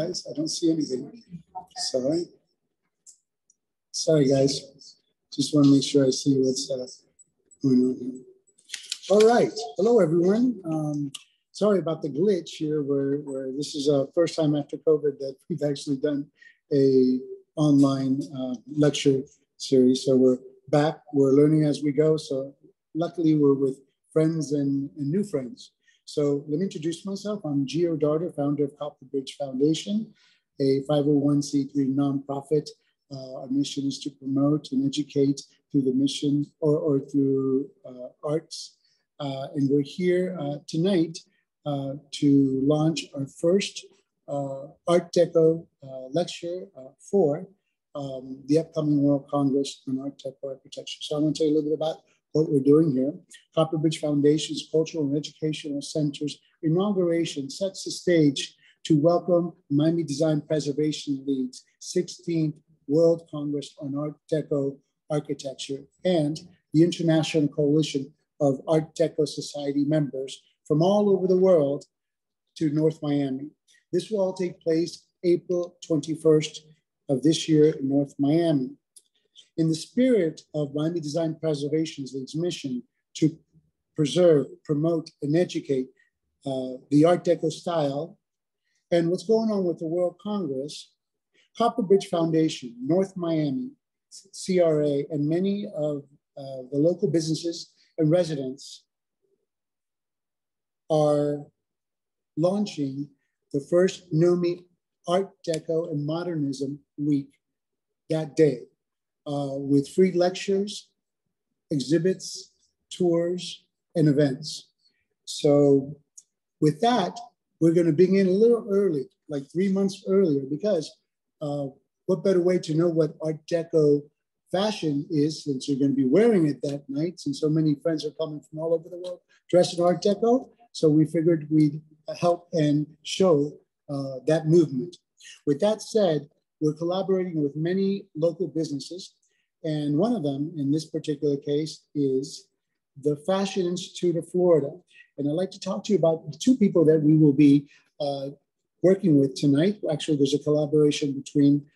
Guys, I don't see anything. Sorry. Sorry, guys. Just want to make sure I see what's going on here. All right. Hello, everyone. Sorry about the glitch here where this is a first time after COVID that we've actually done a online lecture series. So we're back. We're learning as we go. So luckily, we're with friends and new friends. So let me introduce myself. I'm Gio Darter, founder of Copperbridge Foundation, a 501c3 nonprofit. Our mission is to promote and educate through the mission or through arts. And we're here tonight to launch our first Art Deco lecture for the upcoming World Congress on Art Deco Architecture. So I'm going to tell you a little bit about what we're doing here. Copperbridge Foundation's Cultural and Educational Center's inauguration sets the stage to welcome Miami Design Preservation League's 16th World Congress on Art Deco Architecture and the International Coalition of Art Deco Society members from all over the world to North Miami. This will all take place April 21st of this year in North Miami. In the spirit of Miami Design Preservation League's mission to preserve, promote, and educate the Art Deco style and what's going on with the World Congress, Copperbridge Foundation, North Miami, CRA, and many of the local businesses and residents are launching the first NOMI Art Deco and Modernism Week that day. With free lectures, exhibits, tours, and events. So with that, we're going to begin a little early, like 3 months earlier, because what better way to know what Art Deco fashion is since you're going to be wearing it that night, since so many friends are coming from all over the world dressed in Art Deco. So we figured we'd help and show that movement. With that said, we're collaborating with many local businesses, and one of them in this particular case is the Fashion Institute of Florida. And I'd like to talk to you about the two people that we will be working with tonight. Actually, there's a collaboration between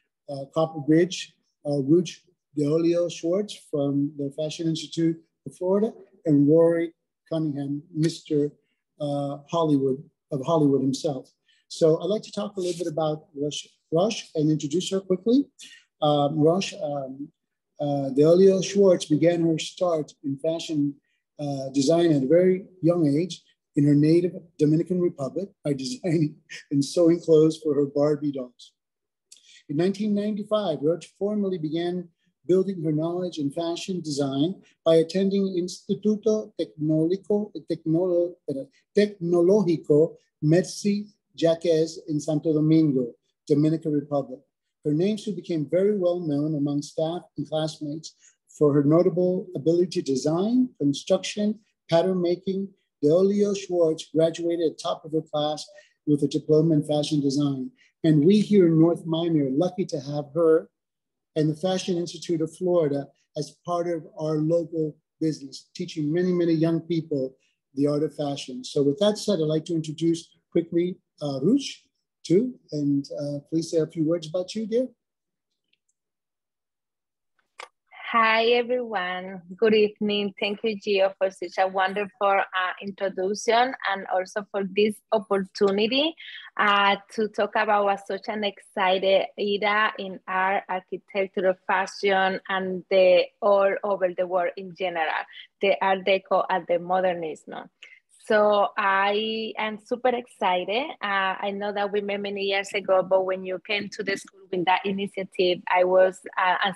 Copperbridge, Ruch Deolio Schwartz from the Fashion Institute of Florida, and Rory Cunningham, Mr. Hollywood of Hollywood himself. So I'd like to talk a little bit about Rush and introduce her quickly. Rush Deolio Schwartz began her start in fashion design at a very young age in her native Dominican Republic by designing and sewing clothes for her Barbie dolls. In 1995, Rush formally began building her knowledge in fashion design by attending Instituto Tecnológico Mercy Jaquez in Santo Domingo, Dominican Republic. Her name soon became very well known among staff and classmates for her notable ability to design, construction, pattern making. Deolio Schwartz graduated at top of her class with a diploma in fashion design. And we here in North Miami are lucky to have her and the Fashion Institute of Florida as part of our local business, teaching many, many young people the art of fashion. So with that said, I'd like to introduce quickly Ruch too, and please say a few words about you, dear. Hi, everyone. Good evening. Thank you, Gio, for such a wonderful introduction and also for this opportunity to talk about such an exciting era in art, architecture, fashion, and all over the world in general, the Art Deco and the Modernism. So I am super excited. I know that we met many years ago, but when you came to the school with that initiative, I was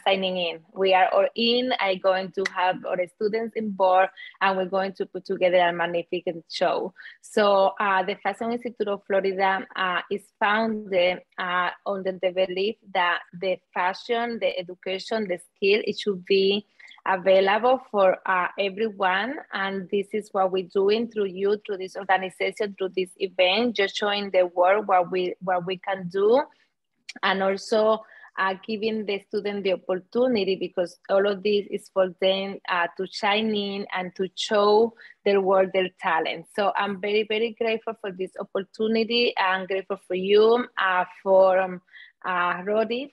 signing in. We are all in. I'm going to have our students in board, and we're going to put together a magnificent show. So the Fashion Institute of Florida is founded under the belief that the fashion, the education, the skill, it should be available for everyone, and this is what we're doing through you, through this organization, through this event, just showing the world what we can do, and also giving the student the opportunity, because all of this is for them to shine in and to show their work, their talent. So I'm very, very grateful for this opportunity. I'm grateful for you, for Rory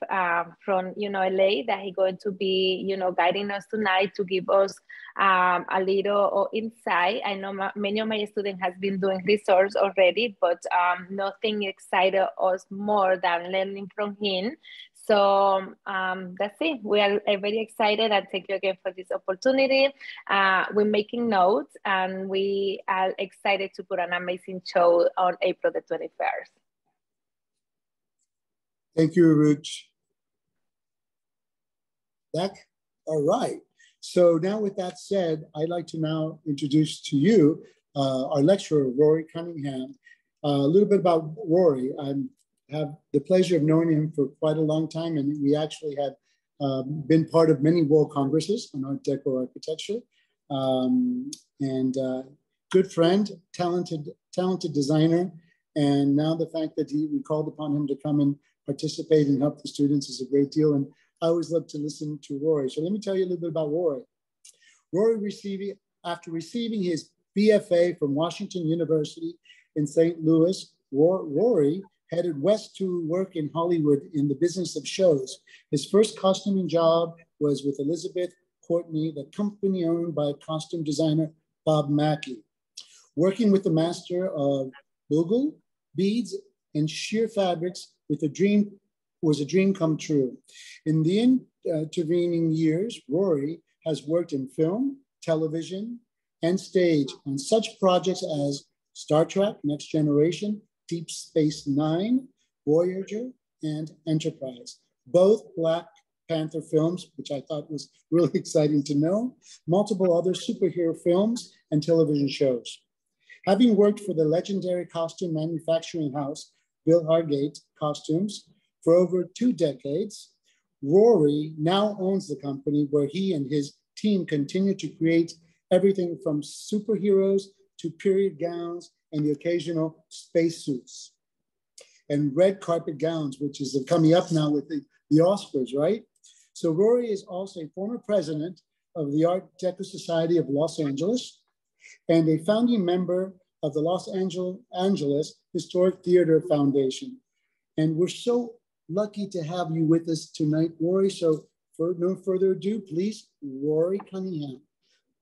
from LA, that he's going to be guiding us tonight to give us a little insight. I know many of my students has been doing research already, but nothing excited us more than learning from him. So that's it. We are very excited, and thank you again for this opportunity. We're making notes, and we are excited to put an amazing show on April the 21st. Thank you, Ruch. All right. So now with that said, I'd like to now introduce to you our lecturer, Rory Cunningham. A little bit about Rory. I have the pleasure of knowing him for quite a long time, and we actually have been part of many World Congresses on Art Deco architecture. Good friend, talented designer. And now the fact that we called upon him to come and participate and help the students is a great deal. And I always love to listen to Rory. So let me tell you a little bit about Rory. Rory after receiving his BFA from Washington University in St. Louis, Rory headed west to work in Hollywood in the business of shows. His first costuming job was with Elizabeth Courtney, the company owned by costume designer Bob Mackie. Working with the master of bugle, beads, and sheer fabrics was a dream come true. In the intervening years, Rory has worked in film, television, and stage on such projects as Star Trek, Next Generation, Deep Space Nine, Voyager, and Enterprise. Both Black Panther films, which I thought was really exciting to know, multiple other superhero films and television shows. Having worked for the legendary costume manufacturing house, Bill Hargate Costumes, for over 2 decades, Rory now owns the company where he and his team continue to create everything from superheroes to period gowns and the occasional spacesuits and red carpet gowns, which is coming up now with the Oscars, right? So Rory is also a former president of the Art Deco Society of Los Angeles and a founding member of the Los Angeles Historic Theater Foundation. And we're so lucky to have you with us tonight, Rory. So for no further ado, please, Rory Cunningham.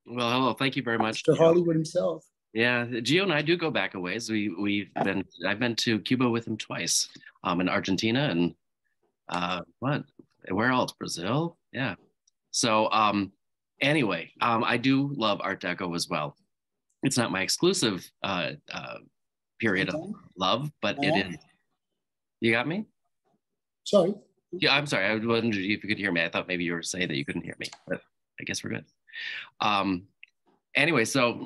Well, hello, thank you very much. Mr. Hollywood himself. Yeah, Gio and I do go back a ways. I've been to Cuba with him twice, in Argentina and where else? Brazil? Yeah. So anyway, I do love Art Deco as well. It's not my exclusive period of love, but it is. You got me? Sorry. Yeah, I'm sorry. I wondered if you could hear me. I thought maybe you were saying that you couldn't hear me, but I guess we're good. Anyway, so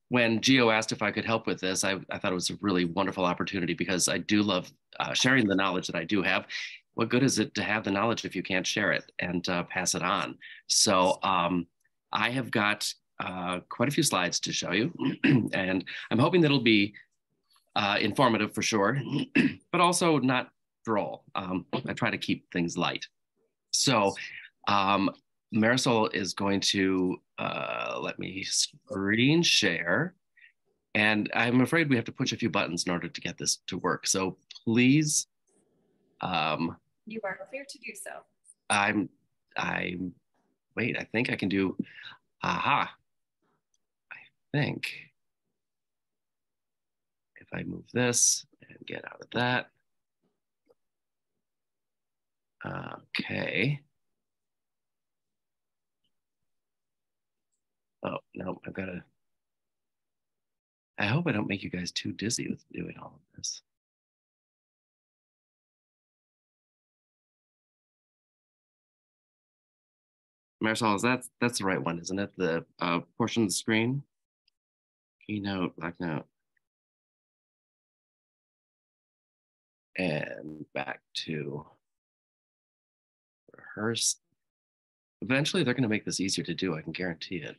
when Gio asked if I could help with this, I thought it was a really wonderful opportunity because I do love sharing the knowledge that I do have. What good is it to have the knowledge if you can't share it and pass it on? So I have got quite a few slides to show you, and I'm hoping that it'll be informative for sure, but also not droll. I try to keep things light. So Marisol is going to let me screen share. And I'm afraid we have to push a few buttons in order to get this to work. So please. You are clear to do so. Wait, I think I can do, aha. I think if I move this and get out of that. Okay. Oh, no, I hope I don't make you guys too dizzy with doing all of this. Marisol, that's the right one, isn't it? The portion of the screen. Keynote, Blacknote. And back to rehearse. Eventually, they're going to make this easier to do. I can guarantee it.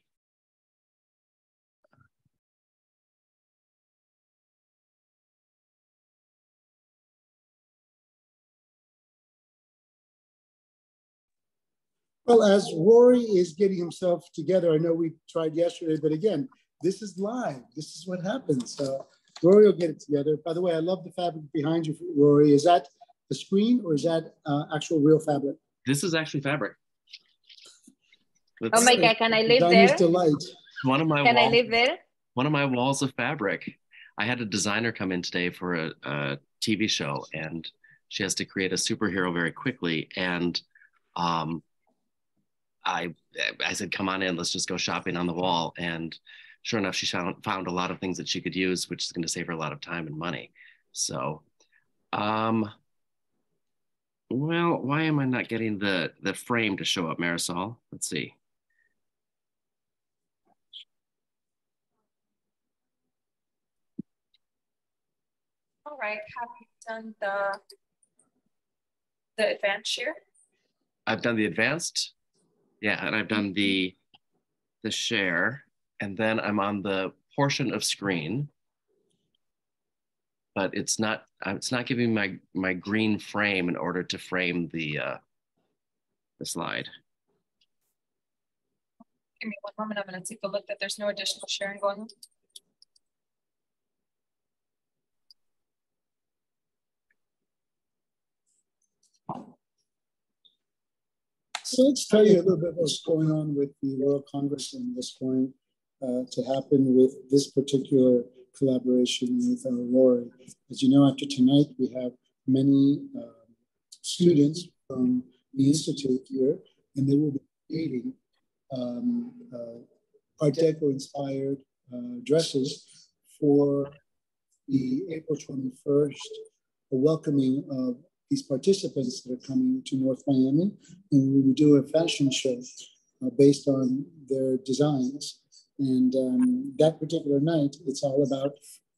Well, as Rory is getting himself together, I know we tried yesterday, but again, this is live. This is what happens. Rory will get it together. By the way, I love the fabric behind you, Rory. Is that the screen or is that actual real fabric? This is actually fabric. Oh my God, can I live Designer's there? delight. One of my Can I walls, live there? one of my walls of fabric. I had a designer come in today for a TV show, and she has to create a superhero very quickly. And I said, come on in, let's just go shopping on the wall. And sure enough, she found a lot of things that she could use, which is going to save her a lot of time and money. So, well, why am I not getting the frame to show up, Marisol? Let's see. All right, have you done the advanced share? I've done the advanced, yeah, and I've done the share, and then I'm on the portion of screen, but it's not giving my green frame in order to frame the slide. Give me one moment, I'm gonna take a look that there's no additional sharing going on. So let's tell you a little bit what's going on with the World Congress and what's going to happen with this particular collaboration with Rory. As you know, after tonight, we have many students from the Institute here, and they will be creating Art Deco inspired dresses for the April 21st, a welcoming of these participants that are coming to North Miami, and we will do a fashion show based on their designs. And that particular night, it's all about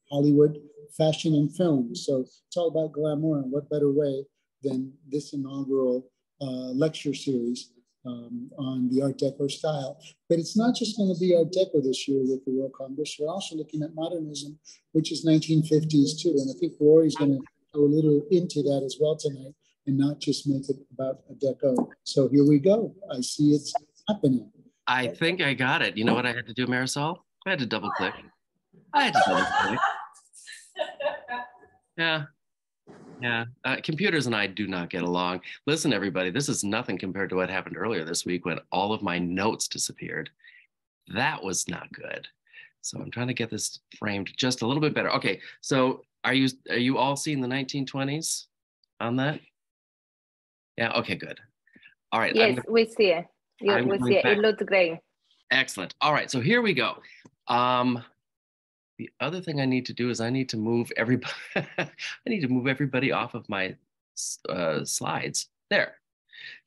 Hollywood fashion and film. So it's all about glamour, and what better way than this inaugural lecture series on the Art Deco style. But it's not just going to be Art Deco this year with the World Congress. We're also looking at modernism, which is 1950s too. And I think Rory's going to go a little into that as well tonight, and not just make it about a deco. So here we go. I see it's happening. I think I got it. You know what I had to do, Marisol? I had to double click. Yeah. Yeah, computers and I do not get along. Listen, everybody, this is nothing compared to what happened earlier this week when all of my notes disappeared. That was not good. So I'm trying to get this framed just a little bit better. Okay, so are you all seeing the 1920s on that? Yeah, okay, good. All right. Yes, we see it. Yeah, we see it. It looks great. Excellent. All right, so here we go. The other thing I need to do is I need to move everybody. I need to move everybody off of my slides. There.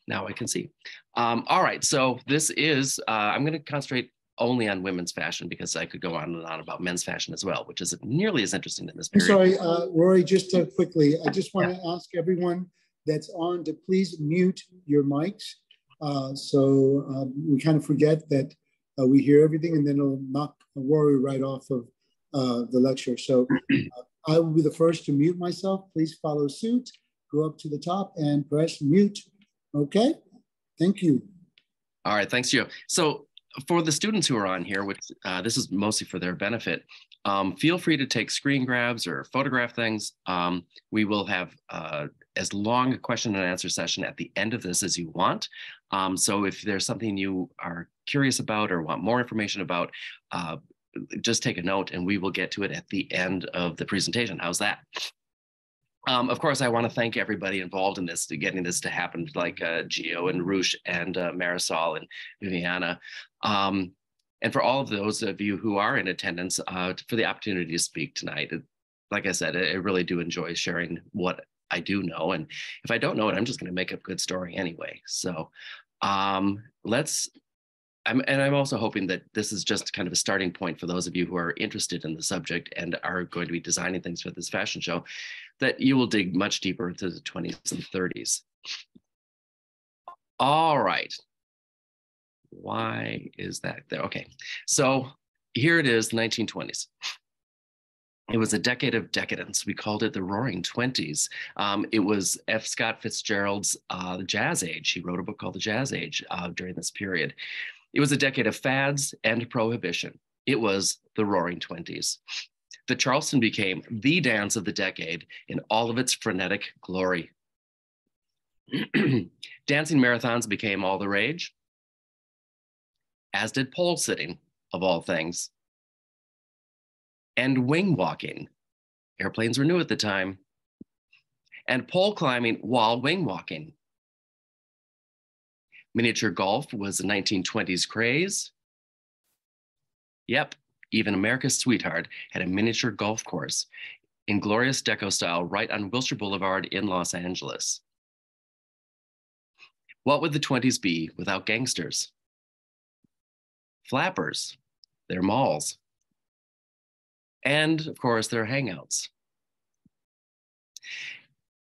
Now I can see. All right. So this is. I'm going to concentrate only on women's fashion because I could go on and on about men's fashion as well, which isn't nearly as interesting in this period. I'm sorry, Rory. Just quickly, I just want to ask everyone that's on to please mute your mics. So we kind of forget that we hear everything, and then it'll knock Rory right off of the lecture. So I will be the first to mute myself. Please follow suit, go up to the top and press mute. Okay, thank you. All right, thanks, Gio. So for the students who are on here, which this is mostly for their benefit, feel free to take screen grabs or photograph things. We will have as long a question and answer session at the end of this as you want. So if there's something you are curious about or want more information about, just take a note and we will get to it at the end of the presentation. How's that? Of course, I want to thank everybody involved in this, to getting this to happen, like Gio and Rush and Marisol and Viviana. And for all of those of you who are in attendance, for the opportunity to speak tonight. Like I said, I really do enjoy sharing what I do know. And if I don't know it, I'm just going to make up a good story anyway. So I'm also hoping that this is just kind of a starting point for those of you who are interested in the subject and are going to be designing things for this fashion show, that you will dig much deeper into the 20s and 30s. All right. Why is that there? Okay, so here it is, the 1920s. It was a decade of decadence. We called it the Roaring Twenties. It was F. Scott Fitzgerald's The Jazz Age. He wrote a book called The Jazz Age during this period. It was a decade of fads and prohibition. It was the Roaring Twenties. The Charleston became the dance of the decade in all of its frenetic glory. Dancing marathons became all the rage, as did pole sitting, of all things, and wing walking. Airplanes were new at the time. And pole climbing while wing walking. Miniature golf was a 1920s craze. Yep, even America's sweetheart had a miniature golf course in glorious Deco style right on Wilshire Boulevard in Los Angeles. What would the 20s be without gangsters? Flappers, their malls, and of course their hangouts.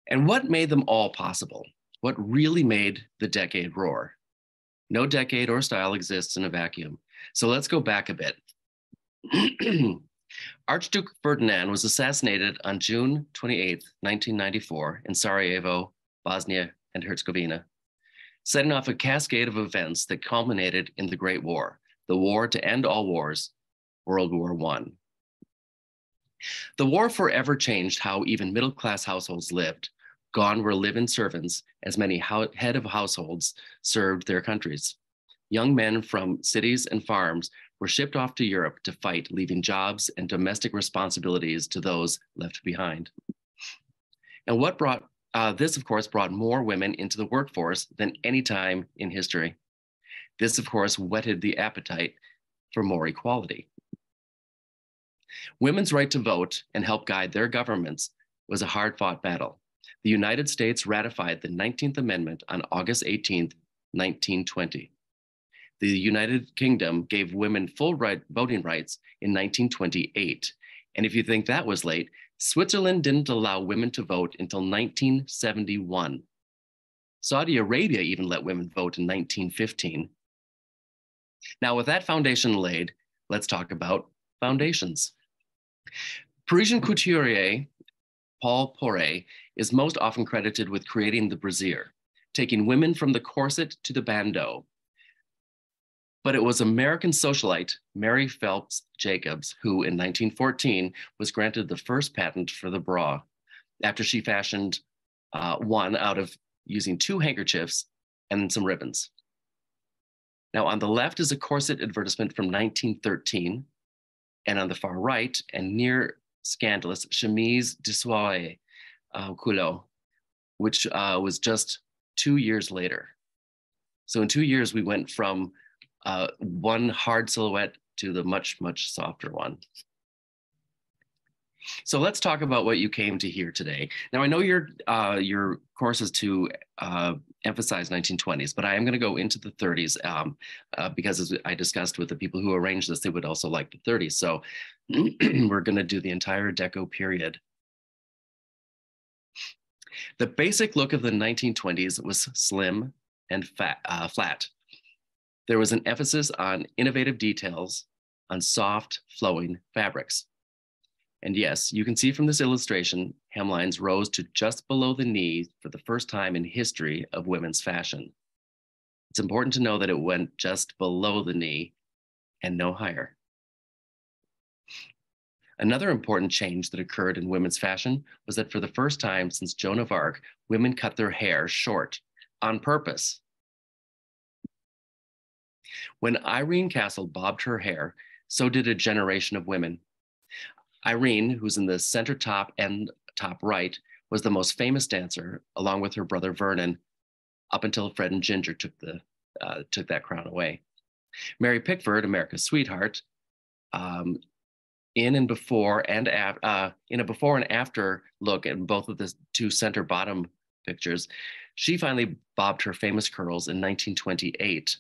And what made them all possible? What really made the decade roar? No decade or style exists in a vacuum. So let's go back a bit. Archduke Ferdinand was assassinated on June 28, 1994 in Sarajevo, Bosnia and Herzegovina, setting off a cascade of events that culminated in the Great War, the war to end all wars, World War I. The war forever changed how even middle-class households lived. Gone were live-in servants, as many head of households served their countries. Young men from cities and farms were shipped off to Europe to fight, leaving jobs and domestic responsibilities to those left behind. And what brought this, of course, brought more women into the workforce than any time in history. This, of course, whetted the appetite for more equality. Women's right to vote and help guide their governments was a hard-fought battle. The United States ratified the 19th Amendment on August 18, 1920. The United Kingdom gave women full voting rights in 1928. And if you think that was late, Switzerland didn't allow women to vote until 1971. Saudi Arabia even let women vote in 1915. Now, with that foundation laid, let's talk about foundations. Parisian couturier Paul Poiret is most often credited with creating the brassiere, taking women from the corset to the bandeau. But it was American socialite Mary Phelps Jacobs who, in 1914, was granted the first patent for the bra after she fashioned one out of using 2 handkerchiefs and some ribbons. Now, on the left is a corset advertisement from 1913, and on the far right, and near scandalous, chemise de soie culotte, which was just 2 years later. So in 2 years, we went from one hard silhouette to the much, much softer one. So let's talk about what you came to hear today. Now, I know your course is to emphasize 1920s, but I am going to go into the 30s because as I discussed with the people who arranged this, they would also like the 30s. So we're going to do the entire Deco period. The basic look of the 1920s was slim and flat. There was an emphasis on innovative details, on soft, flowing fabrics. And yes, you can see from this illustration, hemlines rose to just below the knee for the first time in history of women's fashion. It's important to know that it went just below the knee and no higher. Another important change that occurred in women's fashion was that for the first time since Joan of Arc, women cut their hair short on purpose. When Irene Castle bobbed her hair, so did a generation of women. Irene, who's in the center top and top right, was the most famous dancer, along with her brother Vernon, up until Fred and Ginger took that crown away. Mary Pickford, America's sweetheart, in a before and after look at both of the 2 center bottom pictures, she finally bobbed her famous curls in 1928.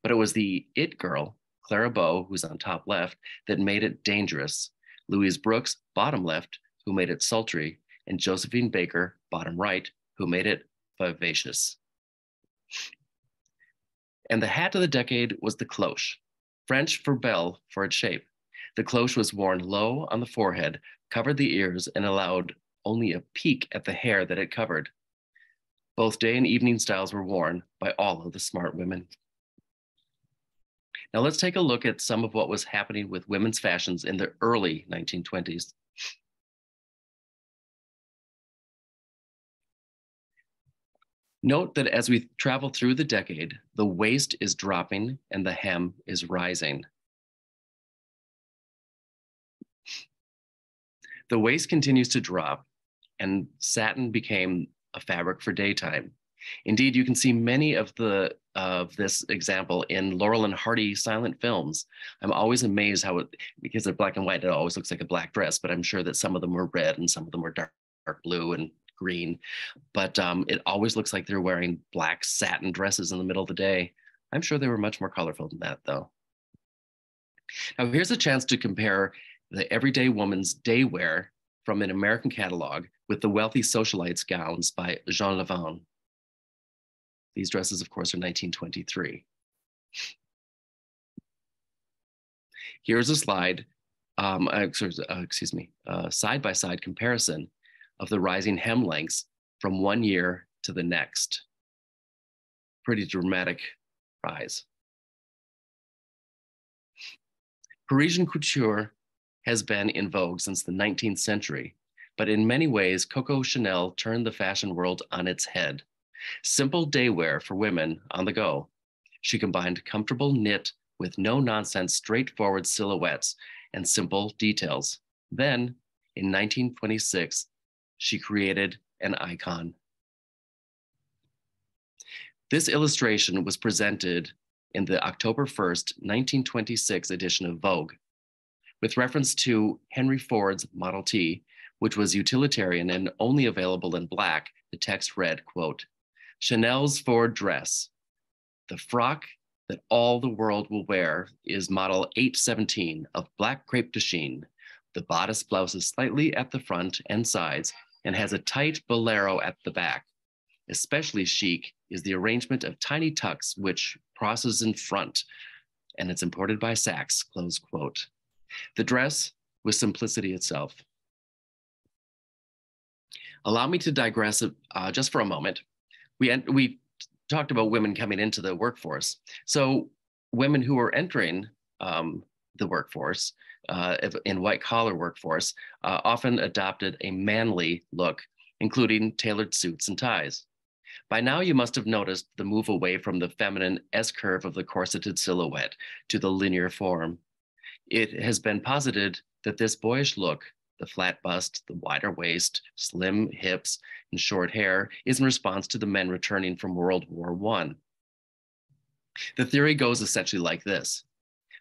But it was the it girl, Clara Bow, who's on top left, that made it dangerous. Louise Brooks, bottom left, who made it sultry, and Josephine Baker, bottom right, who made it vivacious. And the hat of the decade was the cloche, French for belle for its shape. The cloche was worn low on the forehead, covered the ears, and allowed only a peek at the hair that it covered. Both day and evening styles were worn by all of the smart women. Now let's take a look at some of what was happening with women's fashions in the early 1920s. Note that as we travel through the decade, the waist is dropping and the hem is rising. The waist continues to drop, and satin became a fabric for daytime. Indeed, you can see many of this example in Laurel and Hardy silent films. I'm always amazed how because they're black and white, it always looks like a black dress, but I'm sure that some of them were red and some of them were dark blue and green. But it always looks like they're wearing black satin dresses in the middle of the day. I'm sure they were much more colorful than that, though. Now, here's a chance to compare the everyday woman's day wear from an American catalog with the wealthy socialites gowns by Jean Levin. These dresses, of course, are 1923. Here's a slide, side-by-side comparison of the rising hem lengths from one year to the next. Pretty dramatic rise. Parisian couture has been in vogue since the 19th century, but in many ways, Coco Chanel turned the fashion world on its head. Simple day wear for women on the go. She combined comfortable knit with no-nonsense, straightforward silhouettes and simple details. Then, in 1926, she created an icon. This illustration was presented in the October 1st, 1926 edition of Vogue. With reference to Henry Ford's Model T, which was utilitarian and only available in black, the text read, quote, "Chanel's Ford dress. The frock that all the world will wear is model 817 of black crepe de chine. The bodice blouses slightly at the front and sides and has a tight bolero at the back. Especially chic is the arrangement of tiny tucks which crosses in front, and it's imported by Saks," close quote. The dress was simplicity itself. Allow me to digress just for a moment. We talked about women coming into the workforce. So women who were entering the workforce, in white collar workforce, often adopted a manly look, including tailored suits and ties. By now, you must have noticed the move away from the feminine S-curve of the corseted silhouette to the linear form. It has been posited that this boyish look, the flat bust, the wider waist, slim hips, and short hair, is in response to the men returning from World War I. The theory goes essentially like this.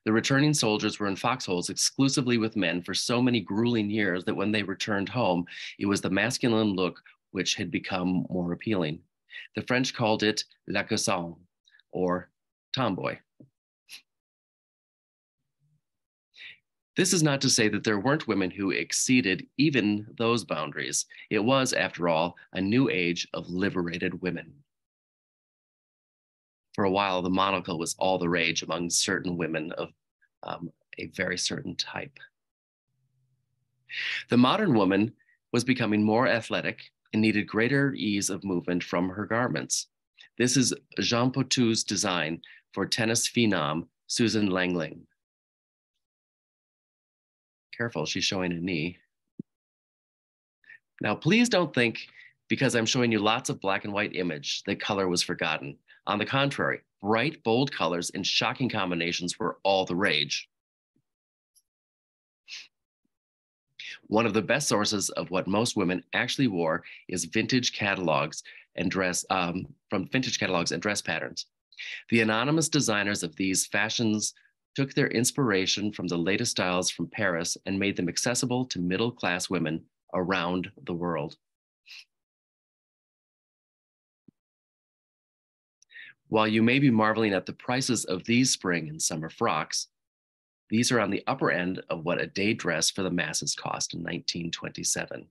The returning soldiers were in foxholes exclusively with men for so many grueling years that when they returned home, it was the masculine look which had become more appealing. The French called it la garçon, or tomboy. This is not to say that there weren't women who exceeded even those boundaries. It was, after all, a new age of liberated women. For a while, the monocle was all the rage among certain women of a very certain type. The modern woman was becoming more athletic and needed greater ease of movement from her garments. This is Jean Potou's design for tennis phenom Susan Langling. Careful, she's showing a knee. Now, please don't think because I'm showing you lots of black and white image that color was forgotten. On the contrary, bright, bold colors and shocking combinations were all the rage. One of the best sources of what most women actually wore is vintage catalogs and dress patterns. The anonymous designers of these fashions took their inspiration from the latest styles from Paris and made them accessible to middle-class women around the world. While you may be marveling at the prices of these spring and summer frocks, these are on the upper end of what a day dress for the masses cost in 1927.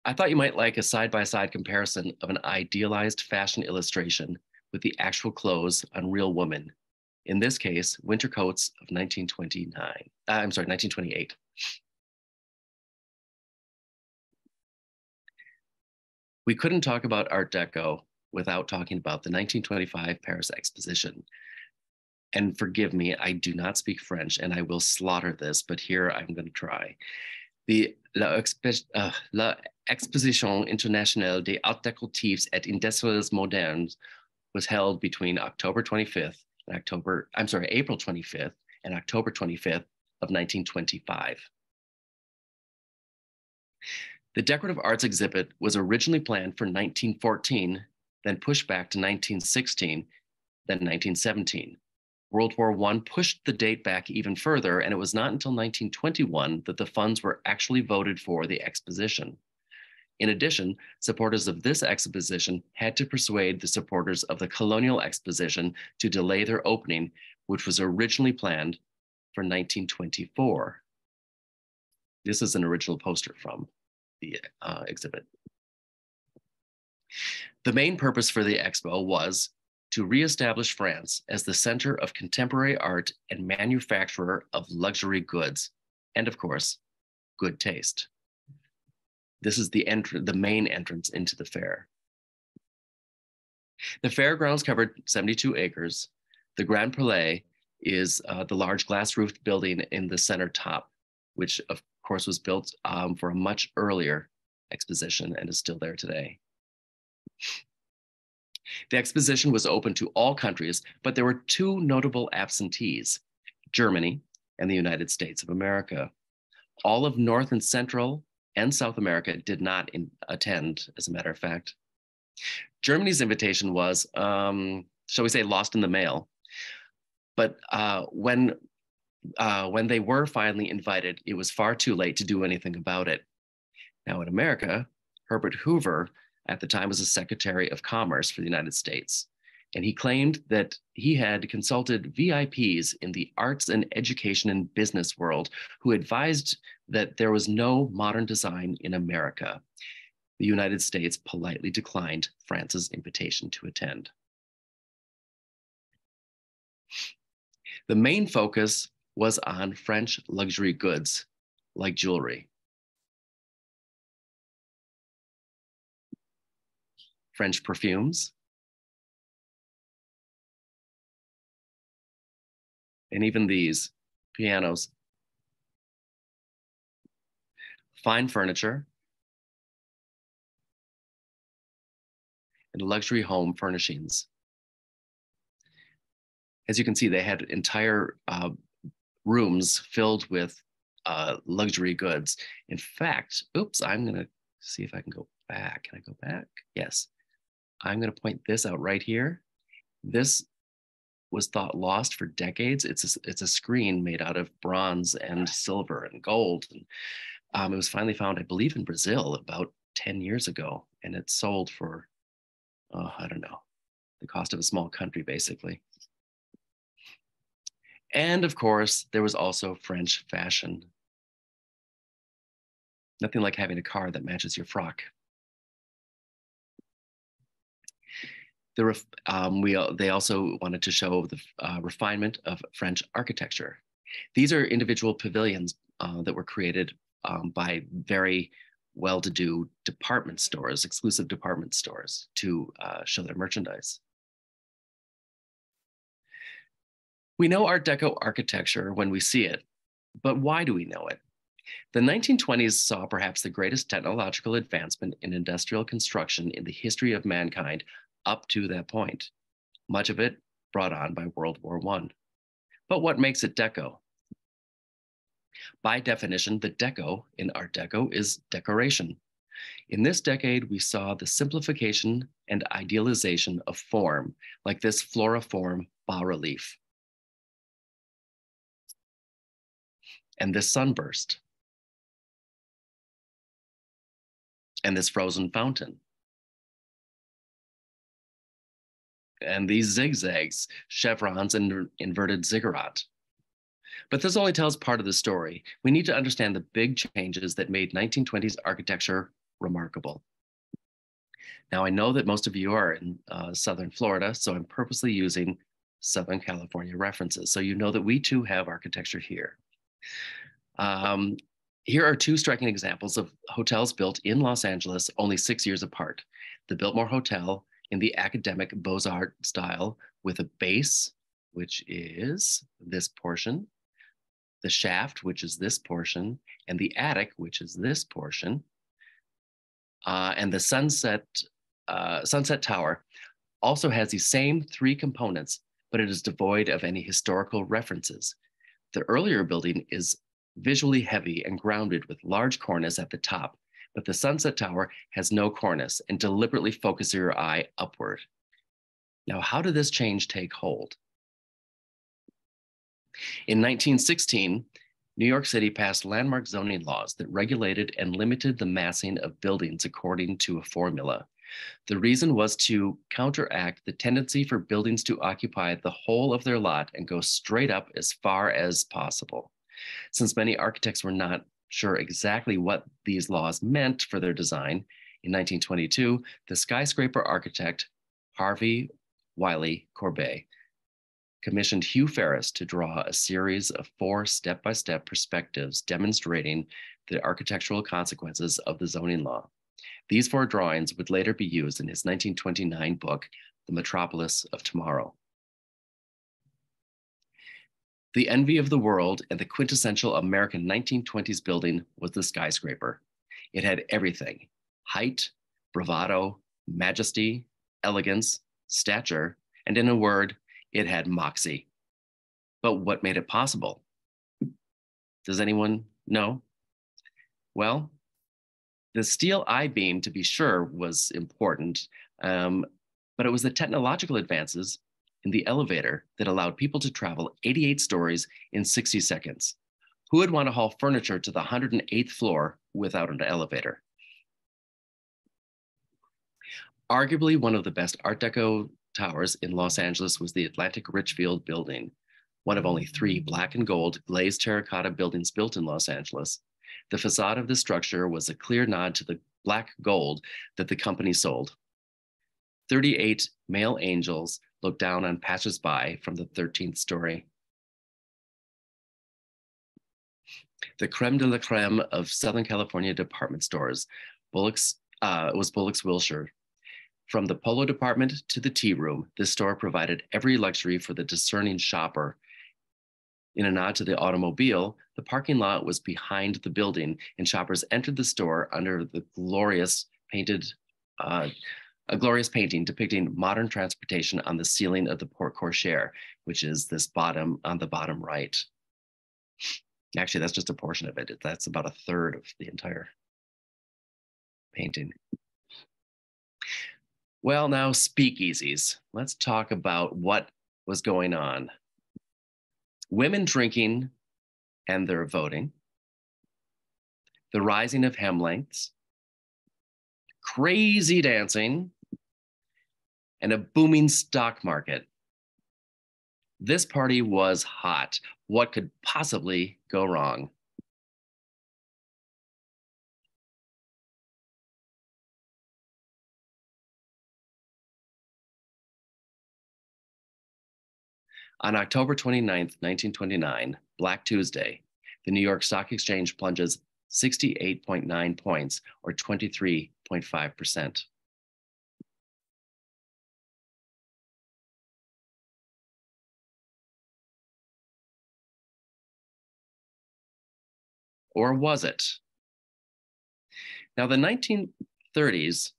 I thought you might like a side-by-side comparison of an idealized fashion illustration with the actual clothes on real women. In this case, winter coats of 1928. We couldn't talk about Art Deco without talking about the 1925 Paris Exposition. And forgive me, I do not speak French and I will slaughter this, but here I'm going to try. La Exposition Internationale des Arts Décoratifs et Industriels Modernes was held between April 25th and October 25th of 1925. The decorative arts exhibit was originally planned for 1914, then pushed back to 1916, then 1917. World War I pushed the date back even further, and it was not until 1921 that the funds were actually voted for the exposition. In addition, supporters of this exposition had to persuade the supporters of the Colonial Exposition to delay their opening, which was originally planned for 1924. This is an original poster from the exhibit. The main purpose for the expo was to reestablish France as the center of contemporary art and manufacturer of luxury goods, and of course, good taste. This is the main entrance into the fair. The fairgrounds covered 72 acres. The Grand Palais is the large glass-roofed building in the center top, which of course was built for a much earlier exposition and is still there today. The exposition was open to all countries, but there were two notable absentees, Germany and the United States of America. All of North and Central and South America did not attend, as a matter of fact. Germany's invitation was, shall we say, lost in the mail. But when they were finally invited, it was far too late to do anything about it. Now in America, Herbert Hoover at the time was a Secretary of Commerce for the United States. And he claimed that he had consulted VIPs in the arts and education and business world who advised that there was no modern design in America. The United States politely declined France's invitation to attend. The main focus was on French luxury goods, like jewelry. French perfumes, and even these pianos, fine furniture, and luxury home furnishings. As you can see, they had entire rooms filled with luxury goods. In fact, oops, I'm gonna see if I can go back. Can I go back? Yes. I'm gonna point this out right here. This was thought lost for decades. It's a screen made out of bronze and silver and gold. And it was finally found, I believe, in Brazil about 10 years ago. And it sold for, I don't know, the cost of a small country, basically. And of course, there was also French fashion. Nothing like having a car that matches your frock. They also wanted to show the refinement of French architecture. These are individual pavilions that were created by very well-to-do department stores, exclusive department stores, to show their merchandise. We know Art Deco architecture when we see it, but why do we know it? The 1920s saw perhaps the greatest technological advancement in industrial construction in the history of mankind up to that point, much of it brought on by World War I. But what makes it Deco? By definition, the Deco in Art Deco is decoration. In this decade, we saw the simplification and idealization of form, like this floriform bas-relief. And this sunburst. And this frozen fountain. And these zigzags, chevrons, and inverted ziggurat. But this only tells part of the story. We need to understand the big changes that made 1920s architecture remarkable. Now, I know that most of you are in Southern Florida, so I'm purposely using Southern California references. So you know that we too have architecture here. Here are two striking examples of hotels built in Los Angeles only 6 years apart. The Biltmore Hotel in the academic Beaux-Arts style with a base, which is this portion, the shaft, which is this portion, and the attic, which is this portion, and the Sunset Tower also has the same three components, but it is devoid of any historical references. The earlier building is visually heavy and grounded with large cornice at the top, but the Sunset Tower has no cornice and deliberately focuses your eye upward. Now, how did this change take hold? In 1916, New York City passed landmark zoning laws that regulated and limited the massing of buildings according to a formula. The reason was to counteract the tendency for buildings to occupy the whole of their lot and go straight up as far as possible. Since many architects were not sure exactly what these laws meant for their design, in 1922, the skyscraper architect Harvey Wiley Corbet commissioned Hugh Ferris to draw a series of 4 step-by-step perspectives demonstrating the architectural consequences of the zoning law. These 4 drawings would later be used in his 1929 book, The Metropolis of Tomorrow. The envy of the world and the quintessential American 1920s building was the skyscraper. It had everything: height, bravado, majesty, elegance, stature, and in a word, it had moxie. But what made it possible? Does anyone know? Well, the steel I-beam, to be sure, was important, but it was the technological advances in the elevator that allowed people to travel 88 stories in 60 seconds. Who would want to haul furniture to the 108th floor without an elevator? Arguably one of the best Art Deco towers in Los Angeles was the Atlantic Richfield building, one of only 3 black and gold glazed terracotta buildings built in Los Angeles. The facade of the structure was a clear nod to the black gold that the company sold. 38 male angels looked down on passers-by from the 13th story. The creme de la creme of Southern California department stores was Bullock's Wilshire. From the polo department to the tea room, this store provided every luxury for the discerning shopper. In a nod to the automobile, the parking lot was behind the building, and shoppers entered the store under the glorious painting depicting modern transportation on the ceiling of the porte cochere, which is this bottom on the bottom right. Actually, that's just a portion of it. That's about a third of the entire painting. Well, now speakeasies. Let's talk about what was going on. Women drinking and their voting, the rising of hem lengths, crazy dancing, and a booming stock market. This party was hot. What could possibly go wrong? On October 29th, 1929, Black Tuesday, the New York Stock Exchange plunges 68.9 points, or 23.5%. Or was it? Now, the 1930s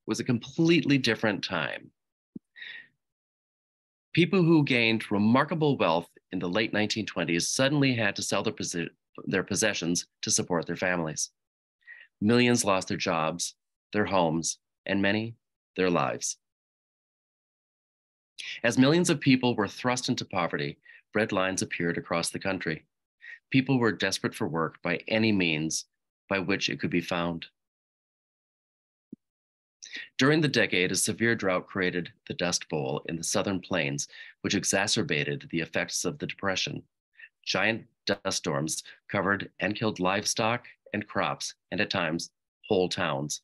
was a completely different time. People who gained remarkable wealth in the late 1920s suddenly had to sell their possessions to support their families. Millions lost their jobs, their homes, and many, their lives. As millions of people were thrust into poverty, red lines appeared across the country. People were desperate for work by any means by which it could be found. During the decade, a severe drought created the Dust Bowl in the Southern Plains, which exacerbated the effects of the Depression. Giant dust storms covered and killed livestock and crops, and at times, whole towns.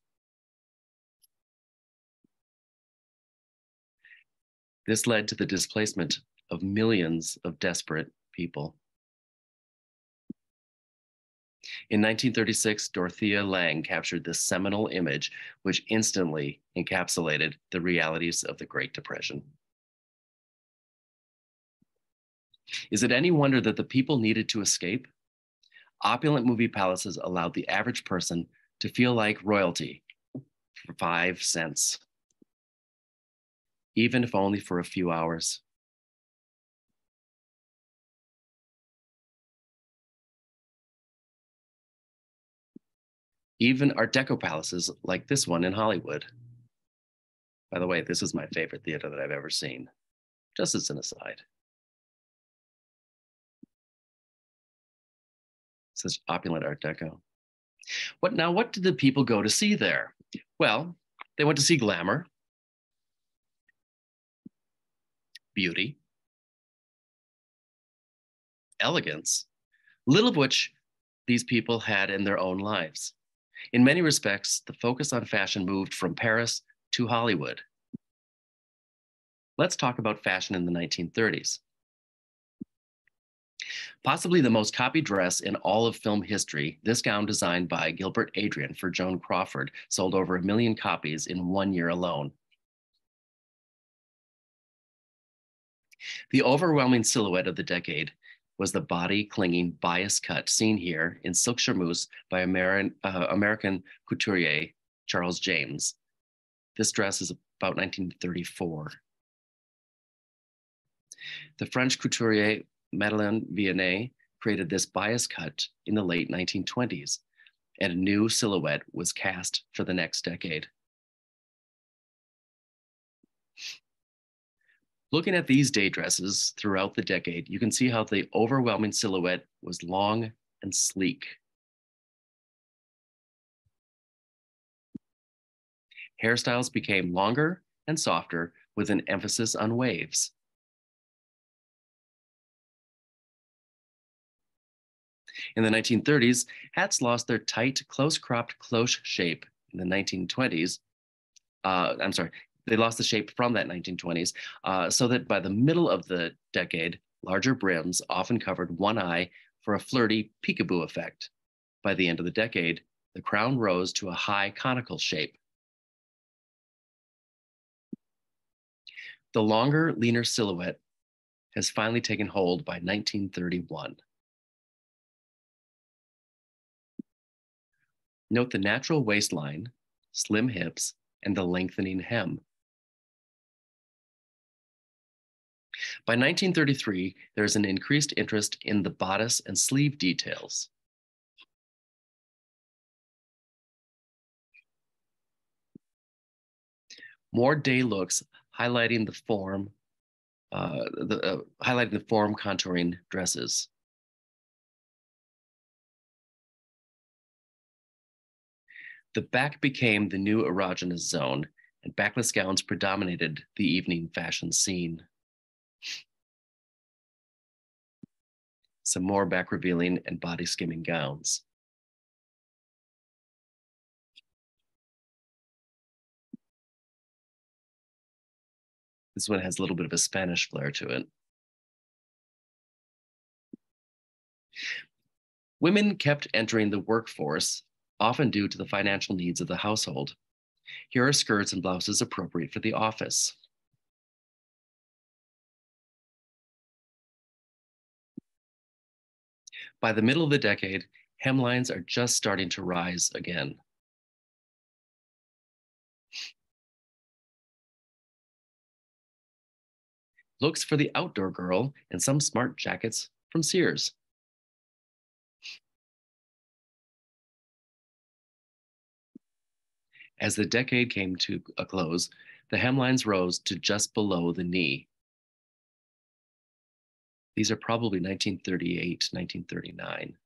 This led to the displacement of millions of desperate people. In 1936, Dorothea Lange captured this seminal image, which instantly encapsulated the realities of the Great Depression. Is it any wonder that the people needed to escape? Opulent movie palaces allowed the average person to feel like royalty for 5 cents, even if only for a few hours. Even Art Deco palaces like this one in Hollywood. By the way, this is my favorite theater that I've ever seen, just as an aside. Such opulent Art Deco. What did the people go to see there? Well, they went to see glamour, beauty, elegance, little of which these people had in their own lives. In many respects, the focus on fashion moved from Paris to Hollywood. Let's talk about fashion in the 1930s. Possibly the most copied dress in all of film history, this gown designed by Gilbert Adrian for Joan Crawford sold over 1 million copies in 1 year alone. The overwhelming silhouette of the decade was the body-clinging bias cut seen here in silk charmeuse by American couturier Charles James. This dress is about 1934. The French couturier Madeleine Vianney created this bias cut in the late 1920s, and a new silhouette was cast for the next decade. Looking at these day dresses throughout the decade, you can see how the overwhelming silhouette was long and sleek. Hairstyles became longer and softer with an emphasis on waves. In the 1930s, hats lost their tight, close-cropped cloche shape in the 1920s. They lost the shape from that 1920s, so that by the middle of the decade, larger brims often covered one eye for a flirty peekaboo effect. By the end of the decade, the crown rose to a high conical shape. The longer, leaner silhouette has finally taken hold by 1931. Note the natural waistline, slim hips, and the lengthening hem. By 1933, there is an increased interest in the bodice and sleeve details. More day looks highlighting the form, contouring dresses. The back became the new erogenous zone, and backless gowns predominated the evening fashion scene. Some more back revealing and body skimming gowns. This one has a little bit of a Spanish flair to it. Women kept entering the workforce, often due to the financial needs of the household. Here are skirts and blouses appropriate for the office. By the middle of the decade, hemlines are just starting to rise again. Looks for the outdoor girl and some smart jackets from Sears. As the decade came to a close, the hemlines rose to just below the knee. These are probably 1938, 1939.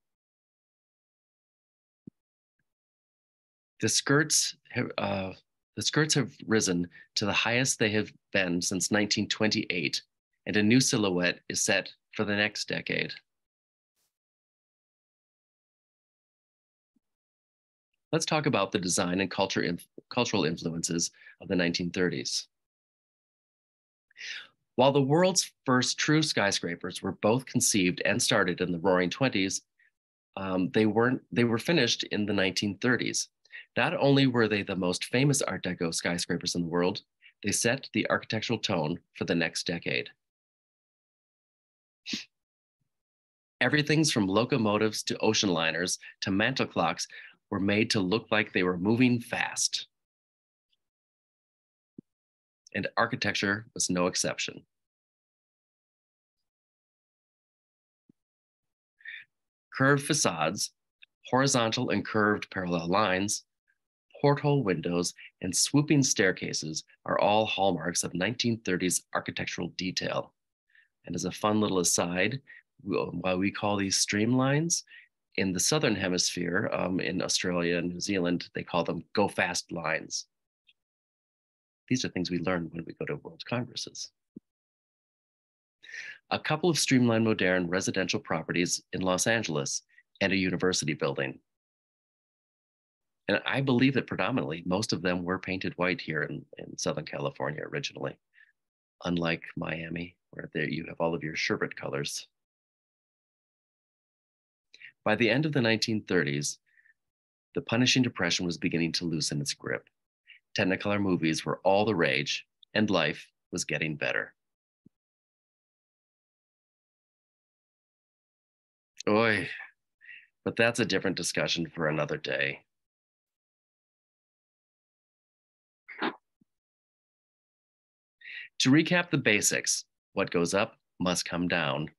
The skirts have risen to the highest they have been since 1928, and a new silhouette is set for the next decade. let's talk about the design and cultural influences of the 1930s. While the world's first true skyscrapers were both conceived and started in the Roaring '20s, they were finished in the 1930s. Not only were they the most famous Art Deco skyscrapers in the world, they set the architectural tone for the next decade. Everything's from locomotives to ocean liners to mantle clocks were made to look like they were moving fast. And architecture was no exception. Curved facades, horizontal and curved parallel lines, porthole windows, and swooping staircases are all hallmarks of 1930s architectural detail. And as a fun little aside, while we call these streamlines, in the Southern Hemisphere, in Australia and New Zealand, they call them go fast lines. These are things we learn when we go to World Congresses. A couple of streamlined modern residential properties in Los Angeles and a university building. And I believe that predominantly most of them were painted white here in Southern California originally, unlike Miami, where there you have all of your sherbet colors. By the end of the 1930s, the punishing depression was beginning to loosen its grip. Technicolor movies were all the rage, and life was getting better. Oy, but that's a different discussion for another day. To recap the basics, what goes up must come down.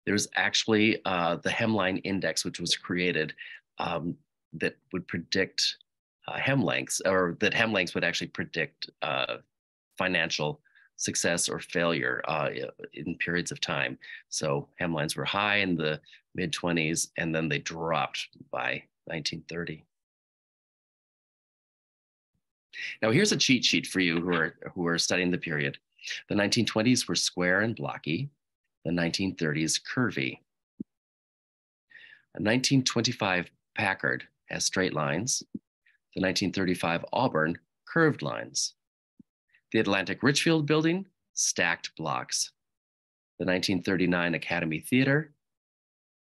There's actually the hemline index, which was created that would predict hem lengths, or that hem lengths would actually predict financial success or failure in periods of time. So hemlines were high in the mid-20s, and then they dropped by 1930. Now here's a cheat sheet for you who are studying the period. The 1920s were square and blocky. The 1930s curvy. A 1925 Packard has straight lines. The 1935 Auburn curved lines. The Atlantic Richfield building, stacked blocks. The 1939 Academy Theater,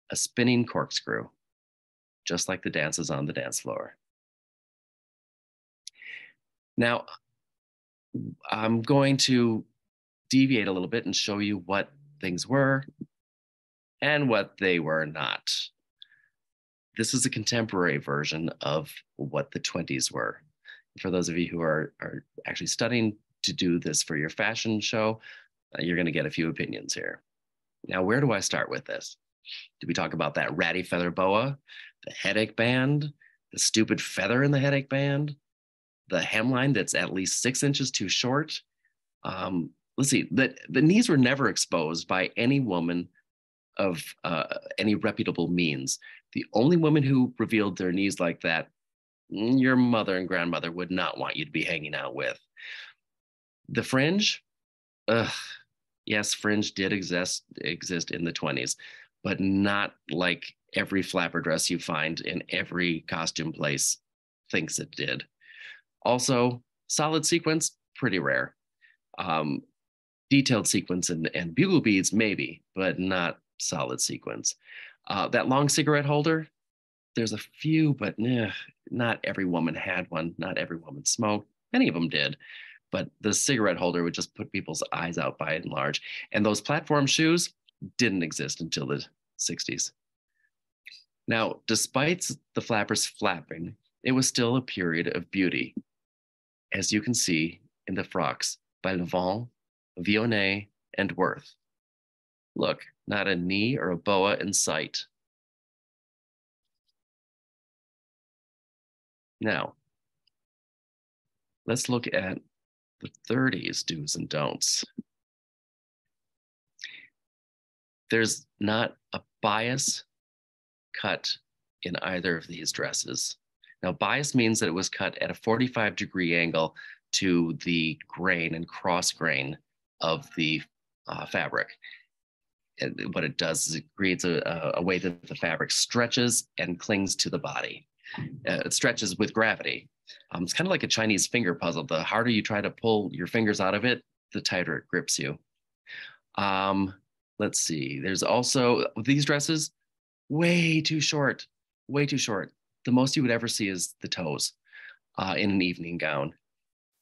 a spinning corkscrew, just like the dances on the dance floor. Now, I'm going to deviate a little bit and show you what things were and what they were not. This is a contemporary version of what the 20s were. For those of you who are actually studying to do this for your fashion show, you're going to get a few opinions here. Now, where do I start with this? Do we talk about that ratty feather boa, the headache band, the stupid feather in the headache band, the hemline that's at least 6 inches too short? Let's see, the knees were never exposed by any woman of any reputable means. The only women who revealed their knees like that, your mother and grandmother would not want you to be hanging out with. The fringe, yes, fringe did exist in the 20s, but not like every flapper dress you find in every costume place thinks it did. Also, solid sequins, pretty rare. Detailed sequins and bugle beads, maybe, but not solid sequins. That long cigarette holder, there's a few, but not every woman had one. Not every woman smoked. Many of them did, but the cigarette holder would just put people's eyes out by and large. And those platform shoes didn't exist until the 60s. Now, despite the flappers flapping, it was still a period of beauty, as you can see in the frocks by Levant, Vionnet, and Worth. Look, not a knee or a boa in sight. Now, let's look at the 30s do's and don'ts. There's not a bias cut in either of these dresses. Now, bias means that it was cut at a 45-degree angle to the grain and cross grain of the fabric. And what it does is it creates a way that the fabric stretches and clings to the body. It stretches with gravity. It's kind of like a Chinese finger puzzle. The harder you try to pull your fingers out of it, the tighter it grips you. Let's see. There's also these dresses, way too short, way too short. The most you would ever see is the toes in an evening gown.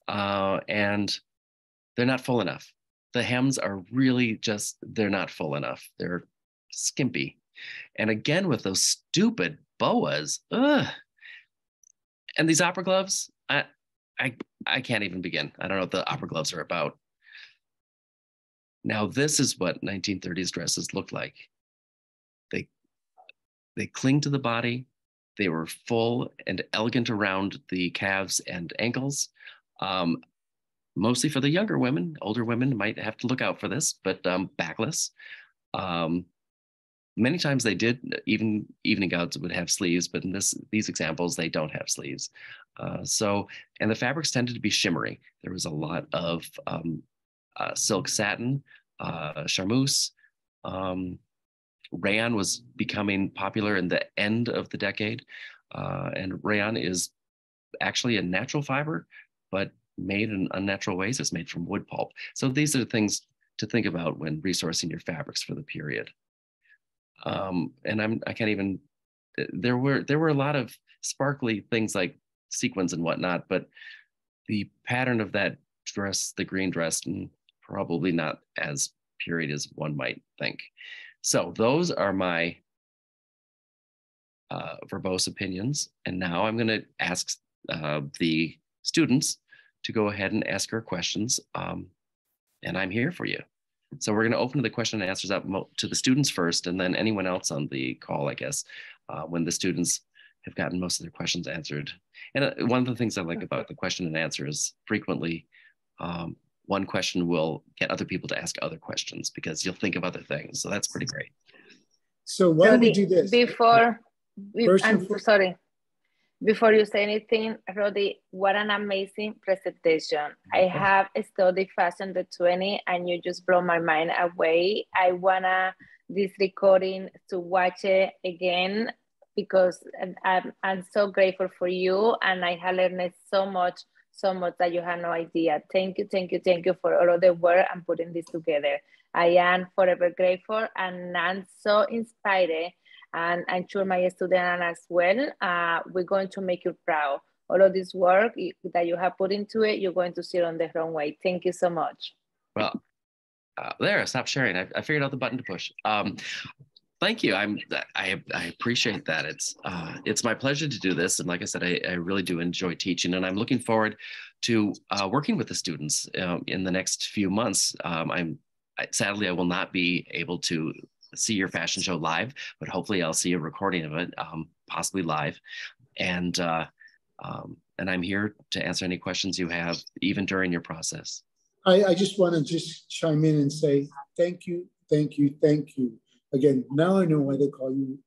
And they're not full enough. The hems are really just, they're not full enough. They're skimpy. And again, with those stupid boas, ugh. And these opera gloves, I can't even begin. I don't know what the opera gloves are about. Now, this is what 1930s dresses looked like. They cling to the body. They were full and elegant around the calves and ankles. Mostly for the younger women. Older women might have to look out for this, but backless. Many times they did, even evening gowns would have sleeves, but in these examples, they don't have sleeves. And the fabrics tended to be shimmery. There was a lot of silk satin, charmeuse. Rayon was becoming popular in the end of the decade. And rayon is actually a natural fiber, but made in unnatural ways. It's made from wood pulp. So these are the things to think about when resourcing your fabrics for the period. And I can't even, there were a lot of sparkly things like sequins and whatnot, but the pattern of that dress, the green dress, probably not as period as one might think. So those are my verbose opinions. And now I'm going to ask the students to go ahead and ask her questions. And I'm here for you. So we're going to open the question and answers up to the students first, and then anyone else on the call, I guess, when the students have gotten most of their questions answered. And one of the things I like about the question and answer is frequently one question will get other people to ask other questions because you'll think of other things. So that's pretty great. So why don't we do this? Before you say anything, Rodi, what an amazing presentation. I have studied fashion the 20 and you just blow my mind away. I wanna this recording to watch it again because I'm so grateful for you and I have learned so much that you have no idea. Thank you for all of the work and putting this together. I am forever grateful and I'm so inspired. And I'm sure my students as well, we're going to make you proud. All of this work that you have put into it, you're going to see it on the runway. Thank you so much. Well, there, stop sharing. I figured out the button to push. Thank you. I appreciate that. It's my pleasure to do this. And like I said, I really do enjoy teaching and I'm looking forward to working with the students in the next few months. Sadly, I will not be able to see your fashion show live, but hopefully I'll see a recording of it, possibly live. And I'm here to answer any questions you have, even during your process. I just want to just chime in and say, thank you. Again, now I know why they call you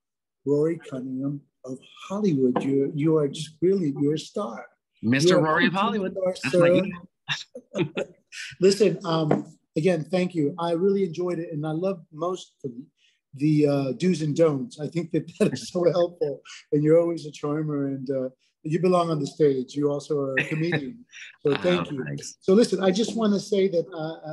Rory Cunningham of Hollywood. You are just really, you're a star. Mr. Rory of Hollywood. Listen, again, thank you. I really enjoyed it. And I love most of the do's and don'ts. I think that is so helpful. And you're always a charmer and you belong on the stage. You also are a comedian. So thank you. Thanks. So listen, I just want to say that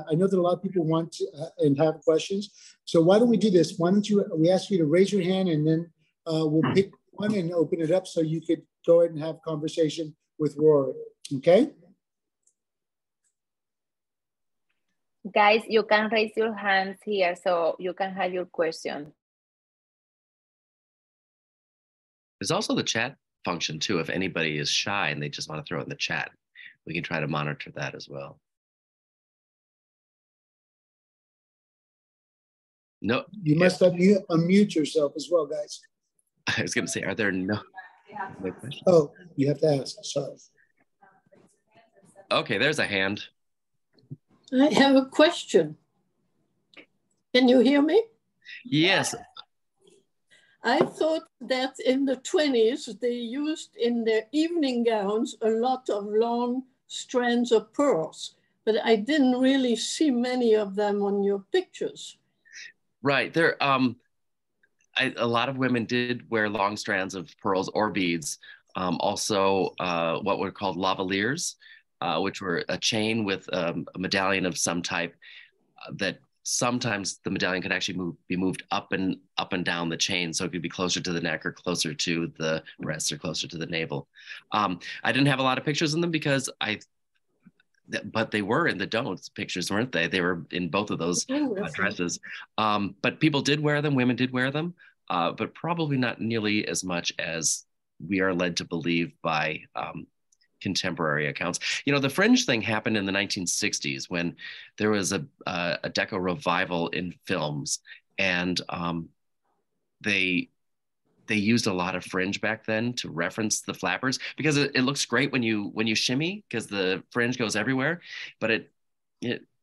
I know that a lot of people want to and have questions. So why don't we do this? Why don't we ask you to raise your hand and then we'll pick one and open it up so you could go ahead and have conversation with Rory, okay? Guys, you can raise your hands here so you can have your question. There's also the chat function too. If anybody is shy and they just want to throw it in the chat, we can try to monitor that as well. No. You must unmute yourself as well, guys. I was going to say, are there no questions? Oh, you have to ask, sorry. Okay, there's a hand. I have a question. Can you hear me? Yes. I thought that in the 20s, they used in their evening gowns a lot of long strands of pearls, but I didn't really see many of them on your pictures. Right. a lot of women did wear long strands of pearls or beads. Also, what were called lavaliers, which were a chain with a medallion of some type that sometimes the medallion could actually be moved up and down the chain, so it could be closer to the neck or closer to the breast or closer to the navel. I didn't have a lot of pictures in them because but they were in the don'ts pictures, weren't they? They were in both of those dresses. But people did wear them, women did wear them, but probably not nearly as much as we are led to believe by contemporary accounts. You know, the fringe thing happened in the 1960s when there was a Deco revival in films, and they used a lot of fringe back then to reference the flappers because it looks great when you shimmy because the fringe goes everywhere, but it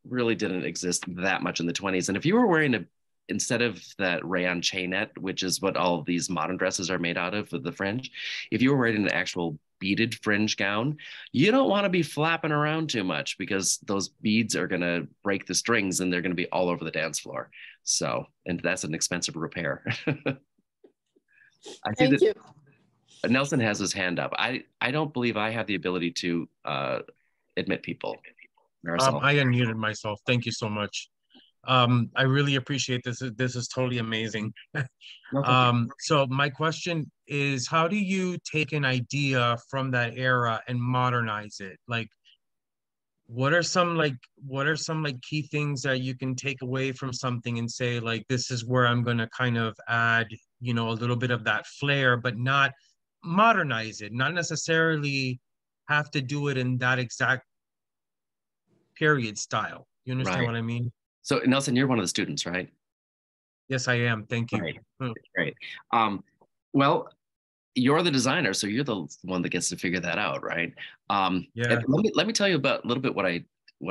really didn't exist that much in the 20s. And if you were wearing instead of that rayon chainette, which is what all of these modern dresses are made out of with the fringe, if you were wearing an actual beaded fringe gown, you don't want to be flapping around too much because those beads are going to break the strings and they're going to be all over the dance floor. So, and that's an expensive repair. I see Thank you. Nelson has his hand up. I don't believe I have the ability to admit people. I unmuted myself. Thank you so much. I really appreciate this. This is totally amazing. So my question is, how do you take an idea from that era and modernize it? Like, what are some key things that you can take away from something and say, like, this is where I'm going to kind of add, you know, a little bit of that flair, but not modernize it, not necessarily have to do it in that exact period style. You understand what I mean? So Nelson, you're one of the students, right? Yes, I am. Thank you. Right. Great. Well, you're the designer, so you're the one that gets to figure that out, right? Yeah. Let me tell you about a little bit what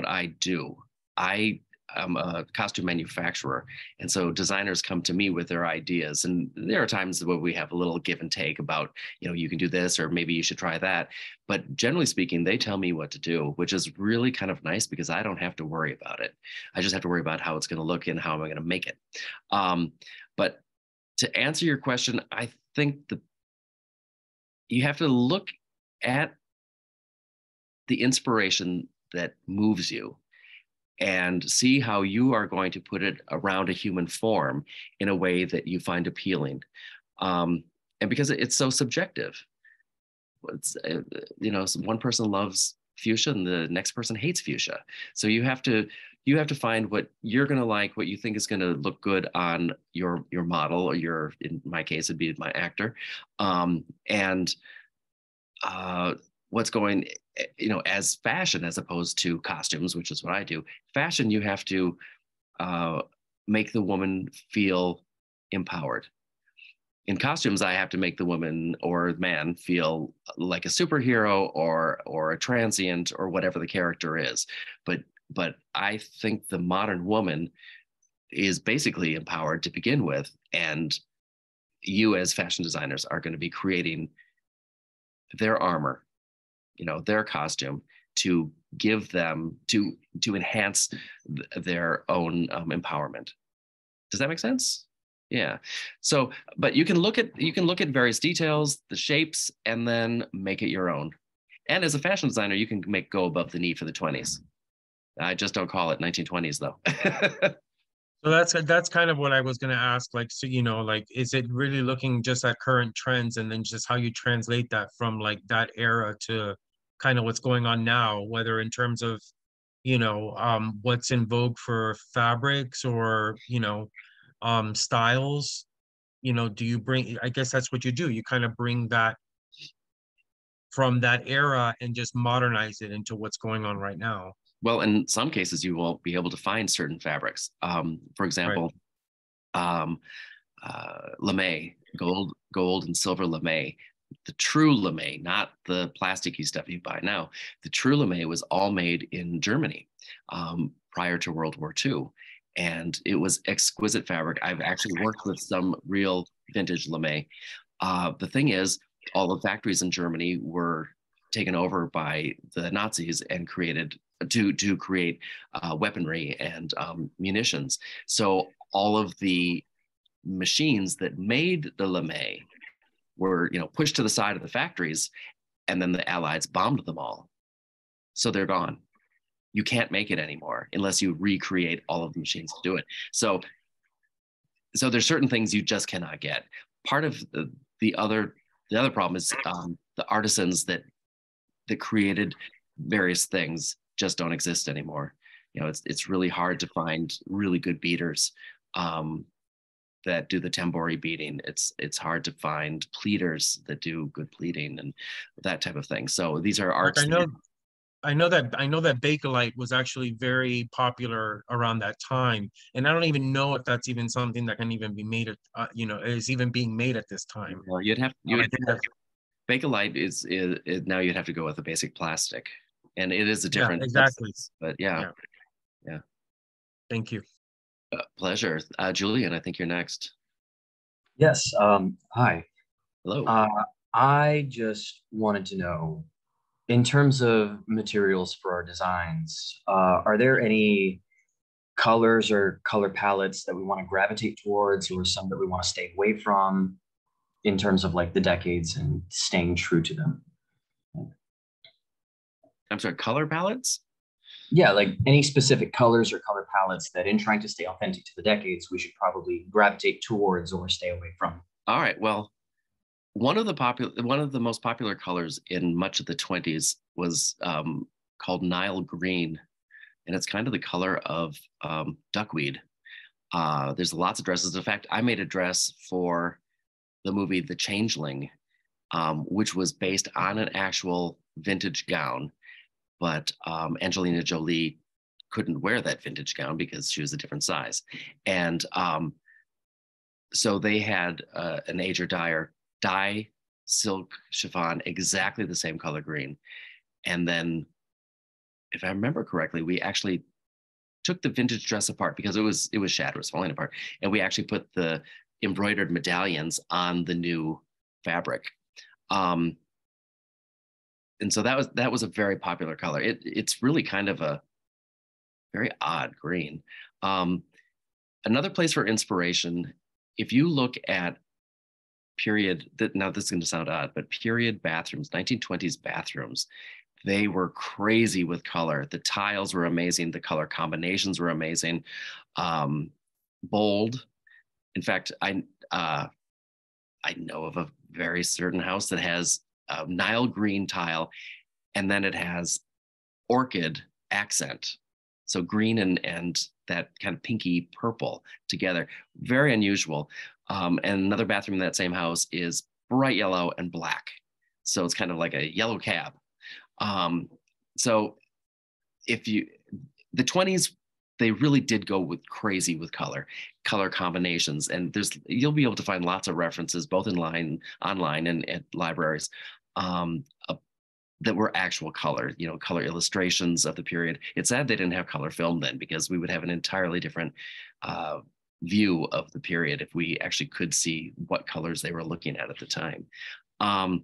I do. I am a costume manufacturer, and so designers come to me with their ideas. And there are times where we have a little give and take about, you know, you can do this, or maybe you should try that. But generally speaking, they tell me what to do, which is really kind of nice because I don't have to worry about it. I just have to worry about how it's going to look and how am I going to make it. But to answer your question, I think you have to look at the inspiration that moves you and see how you are going to put it around a human form in a way that you find appealing. And because it's so subjective, you know, one person loves fuchsia and the next person hates fuchsia. So you have to find what you're going to like, what you think is going to look good on your model, or in my case, it'd be my actor. And what's going, you know, as fashion as opposed to costumes, which is what I do. Fashion, you have to make the woman feel empowered. In costumes, I have to make the woman or man feel like a superhero or a transient or whatever the character is. But I think the modern woman is basically empowered to begin with, and you as fashion designers are going to be creating their armor, you know, their costume to give them to enhance their own empowerment. Does that make sense? Yeah. So, but you can look at various details, the shapes, and then make it your own. And as a fashion designer, you can go above the knee for the 20s. I just don't call it 1920s though. So that's kind of what I was going to ask. Like, so, you know, like, is it really looking just at current trends and then just how you translate that from like that era to kind of what's going on now, whether in terms of, you know, what's in vogue for fabrics or, you know, styles, you know, do you bring, I guess that's what you do. You kind of bring that from that era and just modernize it into what's going on right now. Well, in some cases, you won't be able to find certain fabrics. For example, lame, gold and silver lame, the true lame, not the plasticky stuff you buy now. The true lame was all made in Germany prior to World War II. And it was exquisite fabric. I've actually worked with some real vintage lame. The thing is, all the factories in Germany were taken over by the Nazis and created to create weaponry and munitions. So all of the machines that made the lame were, pushed to the side of the factories, and then the Allies bombed them all. So they're gone. You can't make it anymore unless you recreate all of the machines to do it. So there's certain things you just cannot get. Part of the other problem is the artisans that created various things just don't exist anymore. It's really hard to find really good beaters that do the tambori beating. It's hard to find pleaters that do good pleating and that type of thing. So these are arts. I know that Bakelite was actually very popular around that time, and I don't even know if that's even something that can even be made is even being made at this time. Well, Bakelite is now you'd have to go with a basic plastic, and it is a different exactly. But yeah. Thank you. Pleasure. Julian, I think you're next. Yes. Hi. Hello. I just wanted to know, in terms of materials for our designs, are there any colors or color palettes that we want to gravitate towards, or some that we want to stay away from in terms of like the decades and staying true to them? I'm sorry, color palettes? Yeah, like any specific colors or color palettes that, in trying to stay authentic to the decades, we should probably gravitate towards or stay away from. All right. Well, one of the most popular colors in much of the 20s was called Nile green, and it's kind of the color of duckweed. There's lots of dresses. In fact, I made a dress for the movie The Changeling, which was based on an actual vintage gown. But Angelina Jolie couldn't wear that vintage gown because she was a different size. And so they had an Ager dye silk chiffon, exactly the same color green. And then, if I remember correctly, we actually took the vintage dress apart because it was shattered, it was falling apart. And we actually put the embroidered medallions on the new fabric. And so that was a very popular color. It's really kind of a very odd green. Another place for inspiration, if you look at now this is going to sound odd, but period bathrooms, 1920s bathrooms, they were crazy with color. The tiles were amazing. The color combinations were amazing. Bold. In fact, I know of a very certain house that has Nile green tile, and then it has orchid accent. So green and that kind of pinky purple together, very unusual. And another bathroom in that same house is bright yellow and black. So it's kind of like a yellow cab. So the 20s, they really did go crazy with color combinations. And you'll be able to find lots of references, both online and at libraries, that were actual color, color illustrations of the period. It's sad they didn't have color film then, because we would have an entirely different view of the period if we actually could see what colors they were looking at the time. And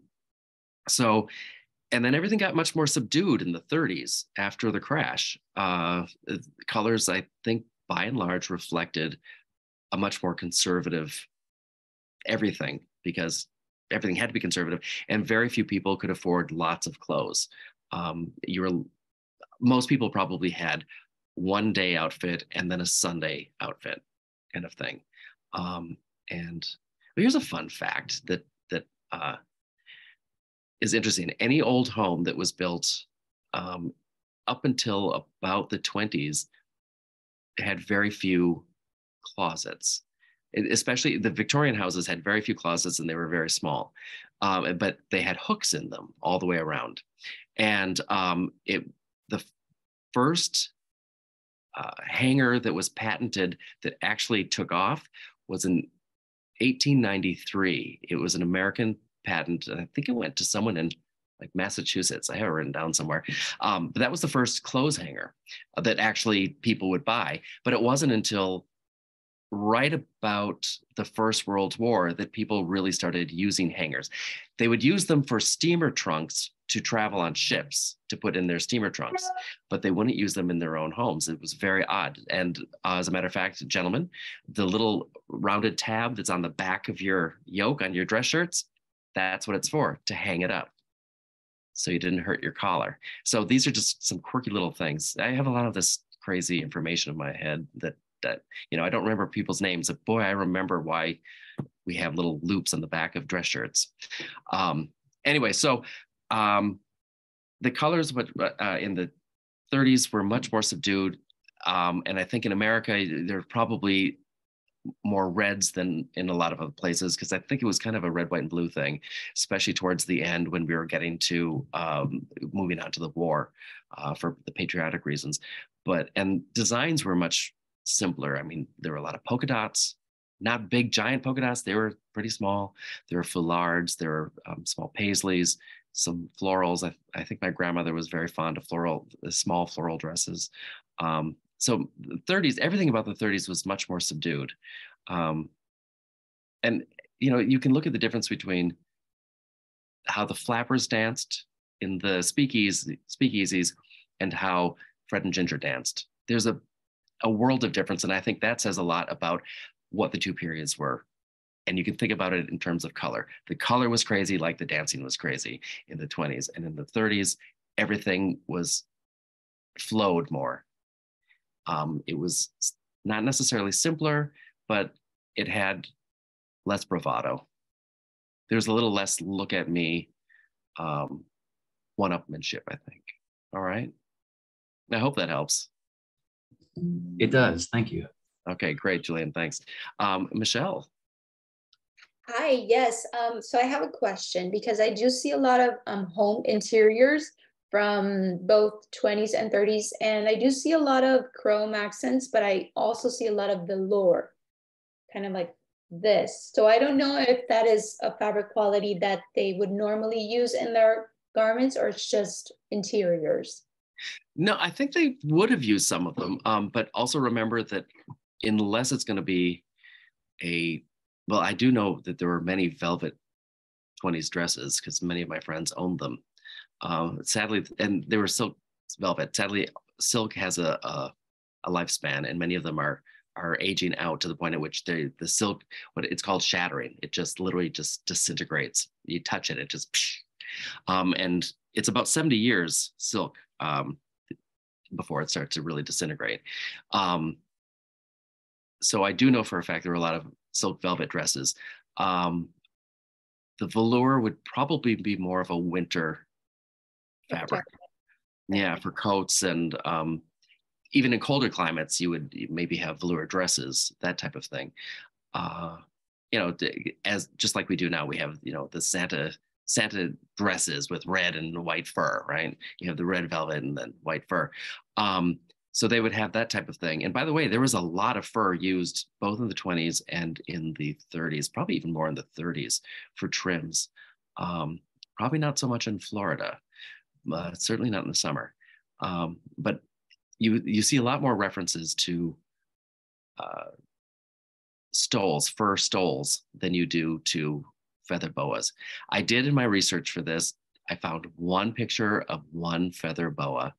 then everything got much more subdued in the 30s after the crash. Colors, I think, by and large, reflected a much more conservative everything, because everything had to be conservative, and very few people could afford lots of clothes. Most people probably had one day outfit and then a Sunday outfit kind of thing. And here's a fun fact that is interesting. Any old home that was built up until about the 20s had very few closets. Especially the Victorian houses had very few closets, and they were very small, but they had hooks in them all the way around. And the first hanger that was patented that actually took off was in 1893. It was an American patent, and I think it went to someone in like Massachusetts. I have it written down somewhere. But that was the first clothes hanger that actually people would buy. But it wasn't until right about the First World War that people really started using hangers. They would use them for steamer trunks to travel on ships to put in their steamer trunks, but they wouldn't use them in their own homes. It was very odd. And as a matter of fact, gentlemen, the little rounded tab that's on the back of your yoke on your dress shirts, that's what it's for, to hang it up so you didn't hurt your collar. So these are just some quirky little things. I have a lot of this crazy information in my head that you know, I don't remember people's names, but boy, I remember why we have little loops on the back of dress shirts. Anyway, so the colors in the 30s were much more subdued. And I think in America, there are probably more reds than in a lot of other places, because I think it was kind of a red, white, and blue thing, especially towards the end when we were getting to moving on to the war for the patriotic reasons. And designs were much simpler. I mean, there were a lot of polka dots, not big, giant polka dots. They were pretty small. There were foulards, there were small paisleys, some florals. I think my grandmother was very fond of small floral dresses. So the 30s, everything about the 30s was much more subdued. And, you know, you can look at the difference between how the flappers danced in the speakeasies and how Fred and Ginger danced. There's a world of difference. And I think that says a lot about what the two periods were. And you can think about it in terms of color. The color was crazy, like the dancing was crazy in the 20s. And in the 30s, everything flowed more. It was not necessarily simpler, but it had less bravado. There's a little less look at me, one-upmanship, I think. All right. I hope that helps. It does. Thank you. Okay, great, Julian. Thanks. Michelle. Hi, yes. So I have a question, because I do see a lot of home interiors from both 20s and 30s, and I do see a lot of chrome accents, but I also see a lot of velour, kind of like this. So I don't know if that is a fabric quality that they would normally use in their garments, or it's just interiors. No, I think they would have used some of them, but also remember that unless it's going to be well, I do know that there were many velvet 20s dresses, because many of my friends owned them. Sadly, and they were silk velvet. Sadly, silk has a lifespan, and many of them are aging out to the point at which the silk, what it's called, shattering. It just literally just disintegrates. You touch it, it just psh. And it's about 70 years silk before it starts to really disintegrate. So I do know for a fact there were a lot of silk velvet dresses. The velour would probably be more of a winter fabric. Yeah, for coats, and even in colder climates, you would maybe have velour dresses, that type of thing. You know, as just like we do now, we have, you know, the Santa dresses with red and white fur, right? You have the red velvet and then white fur. So they would have that type of thing. And by the way, there was a lot of fur used both in the 20s and in the 30s, probably even more in the 30s for trims. Probably not so much in Florida, certainly not in the summer. But you see a lot more references to stoles, fur stoles, than you do to feather boas. I did in my research for this, I found one picture of one feather boa,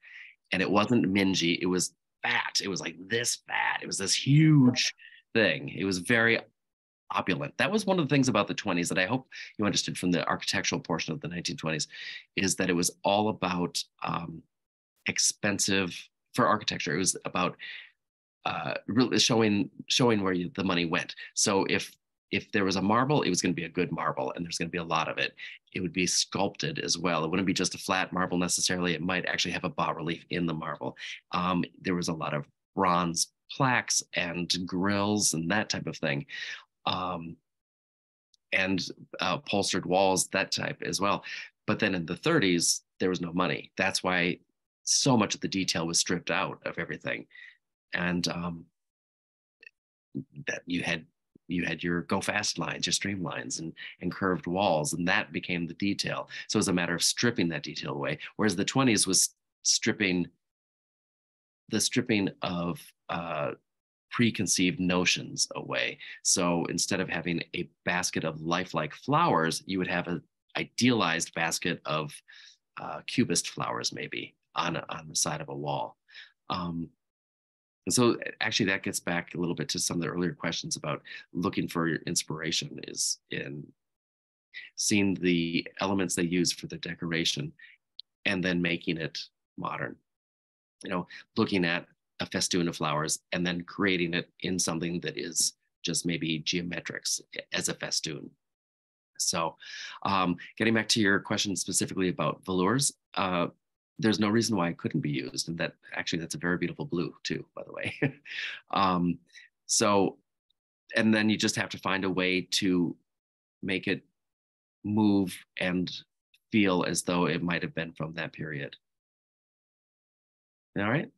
and it wasn't mingy, it was fat. It was like this fat. It was this huge thing. It was very opulent. That was one of the things about the 20s that I hope you understood from the architectural portion of the 1920s, is that it was all about expensive for architecture. It was about really showing where the money went. So if there was a marble, it was going to be a good marble, and there's going to be a lot of it. It would be sculpted as well. It wouldn't be just a flat marble necessarily. It might actually have a bas-relief in the marble. There was a lot of bronze plaques and grills and that type of thing. And upholstered walls, that type as well. But then in the 30s, there was no money. That's why so much of the detail was stripped out of everything. And that you had your go fast lines, your streamlines, and curved walls, and that became the detail. So it was a matter of stripping that detail away. Whereas the 20s was stripping of preconceived notions away. So instead of having a basket of lifelike flowers, you would have an idealized basket of cubist flowers maybe on the side of a wall. And so actually that gets back a little bit to some of the earlier questions about looking for your inspiration is in seeing the elements they use for the decoration and then making it modern. You know, looking at a festoon of flowers and then creating it in something that is just maybe geometrics as a festoon. So getting back to your question specifically about velours, there's no reason why it couldn't be used. And that actually, that's a very beautiful blue too, by the way. So, and then you just have to find a way to make it move and feel as though it might have been from that period. All right.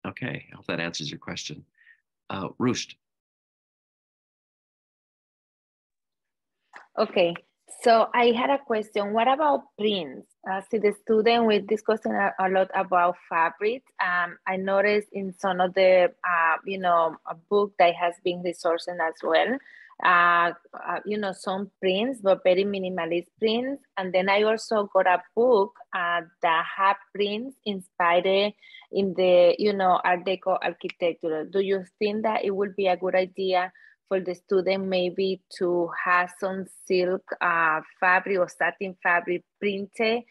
Okay. I hope that answers your question. Rusht. Okay, so I had a question. What about prints? See, the student, we're discussing a lot about fabric. I noticed in some of the, a book that has been resourced as well, some prints, but very minimalist prints. And then I also got a book that have prints inspired in the, Art Deco architecture. Do you think that it would be a good idea for the student maybe to have some silk fabric or satin fabric printed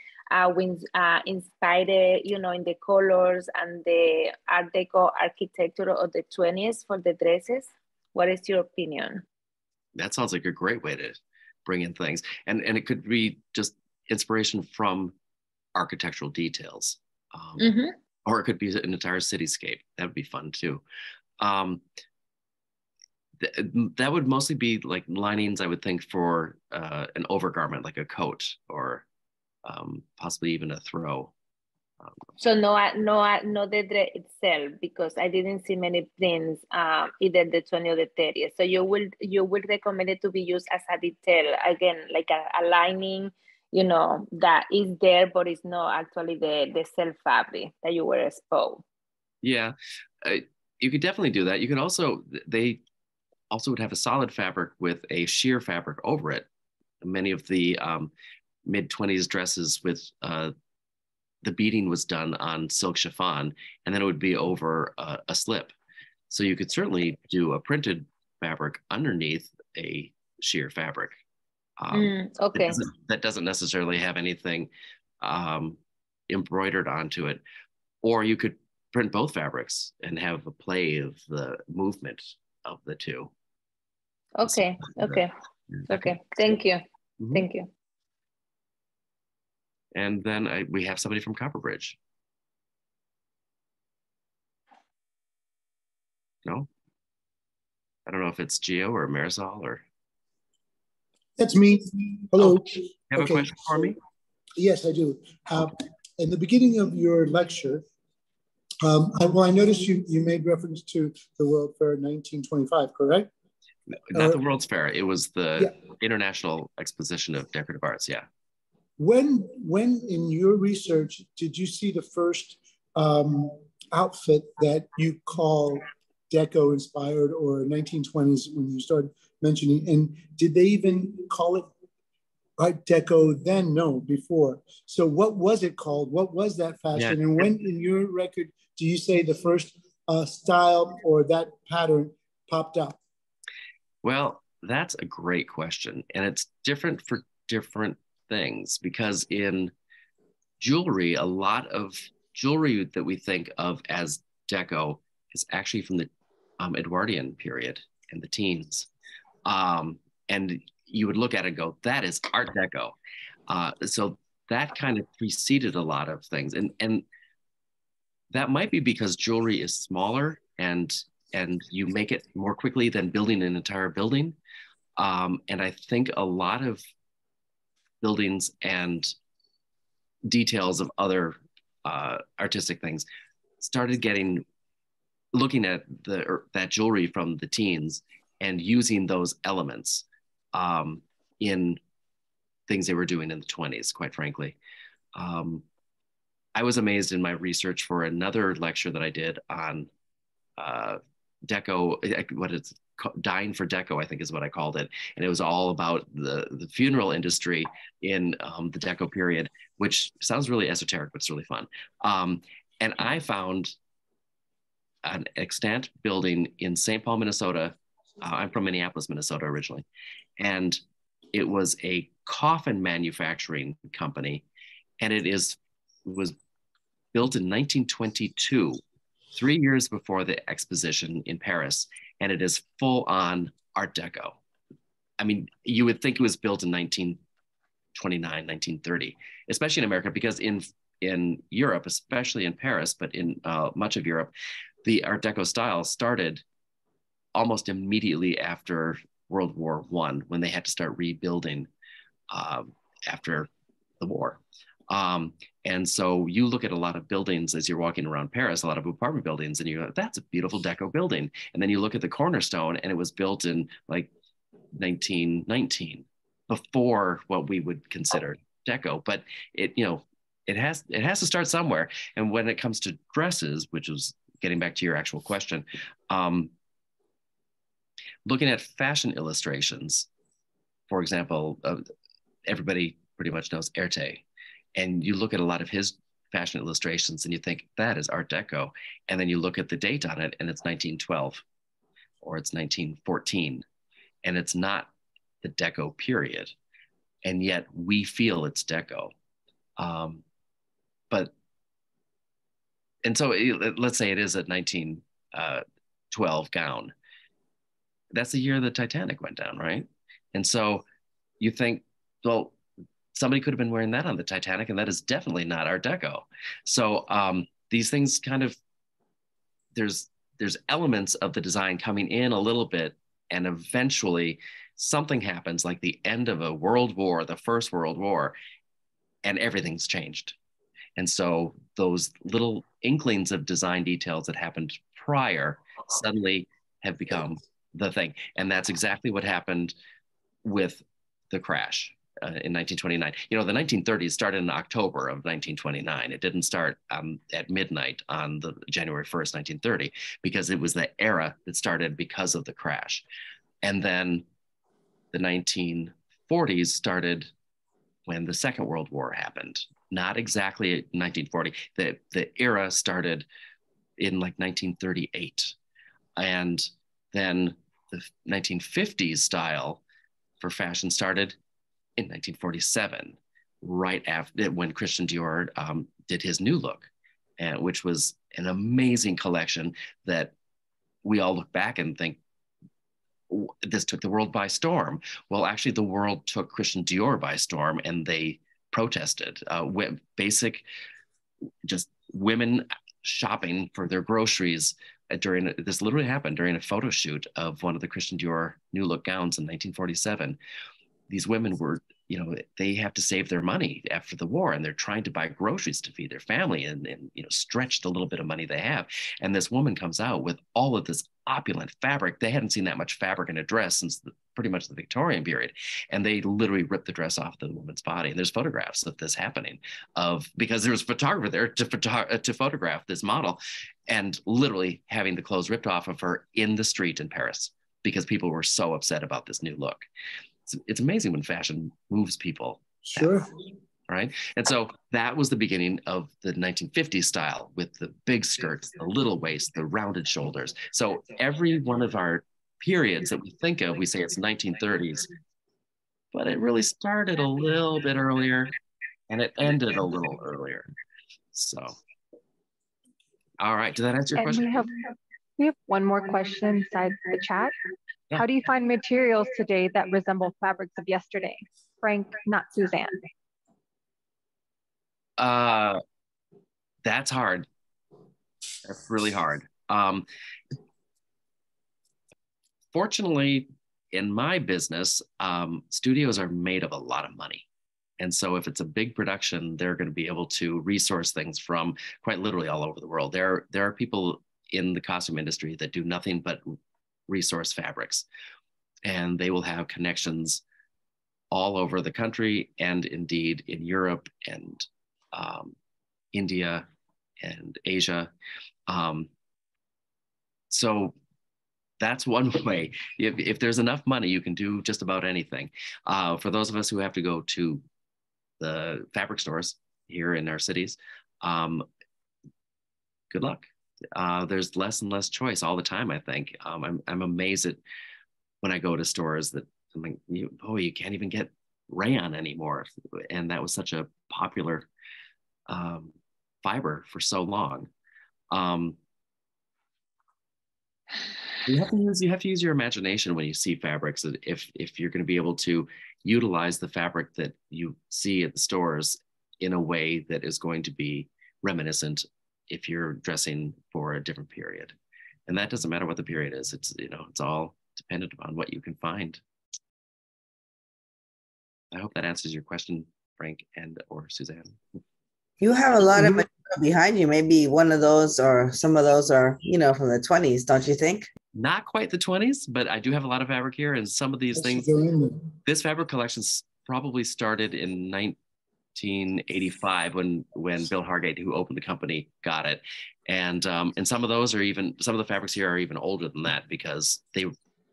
inspired, in the colors and the Art Deco architecture of the 20s for the dresses? What is your opinion? That sounds like a great way to bring in things. And it could be just inspiration from architectural details. Or it could be an entire cityscape. That would be fun too. That would mostly be like linings, I would think, for an overgarment, like a coat or possibly even a throw. So no the dress itself, because I didn't see many prints, either the 20 or the 30. So you would recommend it to be used as a detail, again, like a lining, that is there, but it's not actually the self fabric that you were exposed. Yeah, you could definitely do that. You could also, they also would have a solid fabric with a sheer fabric over it. Many of the mid-20s dresses with the beading was done on silk chiffon, and then it would be over a slip. So you could certainly do a printed fabric underneath a sheer fabric. Okay. That doesn't necessarily have anything embroidered onto it. Or you could print both fabrics and have a play of the movement of the two. Okay, okay, okay. Thank you. Thank you. And then we have somebody from Copperbridge. No? I don't know if it's Gio or Marisol or... That's me. Hello. You have a question for me? Yes, I do. In the beginning of your lecture, I noticed you made reference to the World Fair in 1925, correct? Not the World's Fair. It was the International Exposition of Decorative Arts, yeah. When in your research did you see the first outfit that you call Deco inspired, or 1920s when you started mentioning? And did they even call it Art Deco then? No, before. So what was it called? What was that fashion? Yeah. And when in your record do you say the first style or that pattern popped up? Well, that's a great question. And it's different for different things, because in jewelry, a lot of jewelry that we think of as Deco is actually from the Edwardian period in the teens. And you would look at it and go, that is Art Deco. So that kind of preceded a lot of things. And that might be because jewelry is smaller and you make it more quickly than building an entire building. And I think a lot of buildings and details of other artistic things started looking at that jewelry from the teens and using those elements in things they were doing in the 20s, quite frankly. I was amazed in my research for another lecture that I did on Deco, Dying for Deco, I think is what I called it. And it was all about the funeral industry in the Deco period, which sounds really esoteric, but it's really fun. And I found an extant building in St. Paul, Minnesota. I'm from Minneapolis, Minnesota originally. And it was a coffin manufacturing company. And was built in 1922, 3 years before the exposition in Paris. And it is full on Art Deco. I mean, you would think it was built in 1929, 1930, especially in America, because in Europe, especially in Paris, but in much of Europe, the Art Deco style started almost immediately after World War I, when they had to start rebuilding after the war. And so you look at a lot of buildings as you're walking around Paris, a lot of apartment buildings, and you go, that's a beautiful Deco building. And then you look at the cornerstone, and it was built in like 1919, before what we would consider Deco. But it has to start somewhere. And when it comes to dresses, which is getting back to your actual question, looking at fashion illustrations, for example, everybody pretty much knows Erte. And you look at a lot of his fashion illustrations and you think that is Art Deco. And then you look at the date on it and it's 1912 or it's 1914. And it's not the Deco period. And yet we feel it's Deco. And so let's say it is a 1912 gown. That's the year the Titanic went down, right? And so you think, well, somebody could have been wearing that on the Titanic, and that is definitely not Art Deco. So these things kind of, there's elements of the design coming in a little bit, and eventually something happens, like the end of a world war, the First World War, and everything's changed. And so those little inklings of design details that happened prior suddenly have become the thing. And that's exactly what happened with the crash in 1929. You know, the 1930s started in October of 1929. It didn't start at midnight on the January 1st, 1930, because it was the era that started because of the crash. And then the 1940s started when the Second World War happened. Not exactly 1940. The era started in like 1938. And then the 1950s style for fashion started in 1947, right after when Christian Dior did his new look, which was an amazing collection that we all look back and think, this took the world by storm. Well, actually, the world took Christian Dior by storm, and they protested. Basic, just women shopping for their groceries this literally happened during a photo shoot of one of the Christian Dior new look gowns in 1947. These women were, they have to save their money after the war, and they're trying to buy groceries to feed their family and stretch the little bit of money they have. And this woman comes out with all of this opulent fabric. They hadn't seen that much fabric in a dress since pretty much the Victorian period. And they literally ripped the dress off the woman's body. And there's photographs of this happening because there was a photographer there to photograph this model, and literally having the clothes ripped off of her in the street in Paris because people were so upset about this new look. It's amazing when fashion moves people. Sure. Right. And so that was the beginning of the 1950s style, with the big skirts, the little waist, the rounded shoulders. So every one of our periods that we think of, we say it's 1930s, but it really started a little bit earlier and it ended a little earlier. So, all right. Did that answer your question? We have one more question inside the chat. Yeah. How do you find materials today that resemble fabrics of yesterday? Frank, not Suzanne. That's hard. That's really hard. Fortunately, in my business, studios are made of a lot of money. And so if it's a big production, they're going to be able to resource things from quite literally all over the world. There are people in the costume industry that do nothing but resource fabrics, and they will have connections all over the country, and indeed in Europe and India and Asia. So that's one way. If there's enough money, you can do just about anything. For those of us who have to go to the fabric stores here in our cities, good luck. There's less and less choice all the time, I think. I'm amazed at when I go to stores that I'm like, you can't even get rayon anymore. And that was such a popular fiber for so long. You have to use your imagination when you see fabrics. If you're going to be able to utilize the fabric that you see at the stores in a way that is going to be reminiscent if you're dressing for a different period. And that doesn't matter what the period is. It's, it's all dependent upon what you can find. I hope that answers your question, Frank or Suzanne. You have a lot of material behind you. Maybe one of those or some of those are, from the 20s, don't you think? Not quite the 20s, but I do have a lot of fabric here. And some of these things, this fabric collection probably started in 1985 when Bill Hargate, who opened the company, got it. And some of those some of the fabrics here are even older than that, because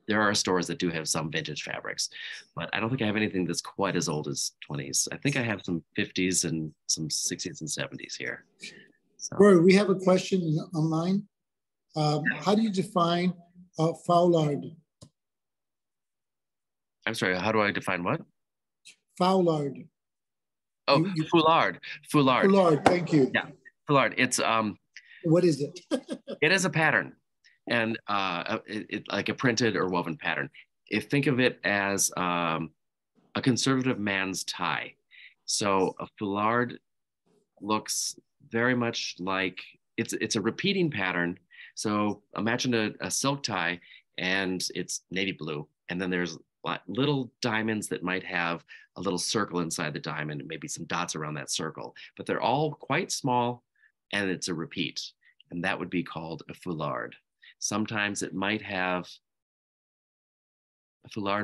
there are stores that do have some vintage fabrics, but I don't think I have anything that's quite as old as 20s. I think I have some 50s and some 60s and 70s here. So. Rory, we have a question online. How do you define foulard? I'm sorry, how do I define what? Foulard. Oh, foulard. Foulard, thank you. Yeah, foulard. It's what is it? It is a pattern, and it like a printed or woven pattern. Think of it as a conservative man's tie. So a foulard looks very much like it's a repeating pattern. So imagine a silk tie, and it's navy blue, and then there's little diamonds that might have a little circle inside the diamond, and maybe some dots around that circle, but they're all quite small, and it's a repeat, and that would be called a foulard. Sometimes a foulard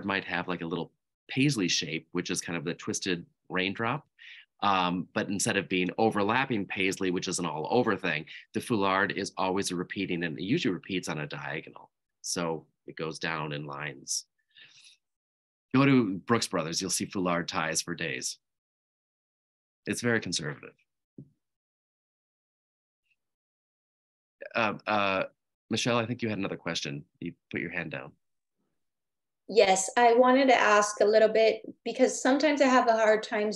might have like a little paisley shape, which is kind of the twisted raindrop. But instead of being overlapping paisley, which is an all over thing, the foulard is always a repeating, and it usually repeats on a diagonal. So it goes down in lines. Go to Brooks Brothers, you'll see foulard ties for days. It's very conservative. Michelle, I think you had another question. You put your hand down. Yes, I wanted to ask a little bit, because sometimes I have a hard time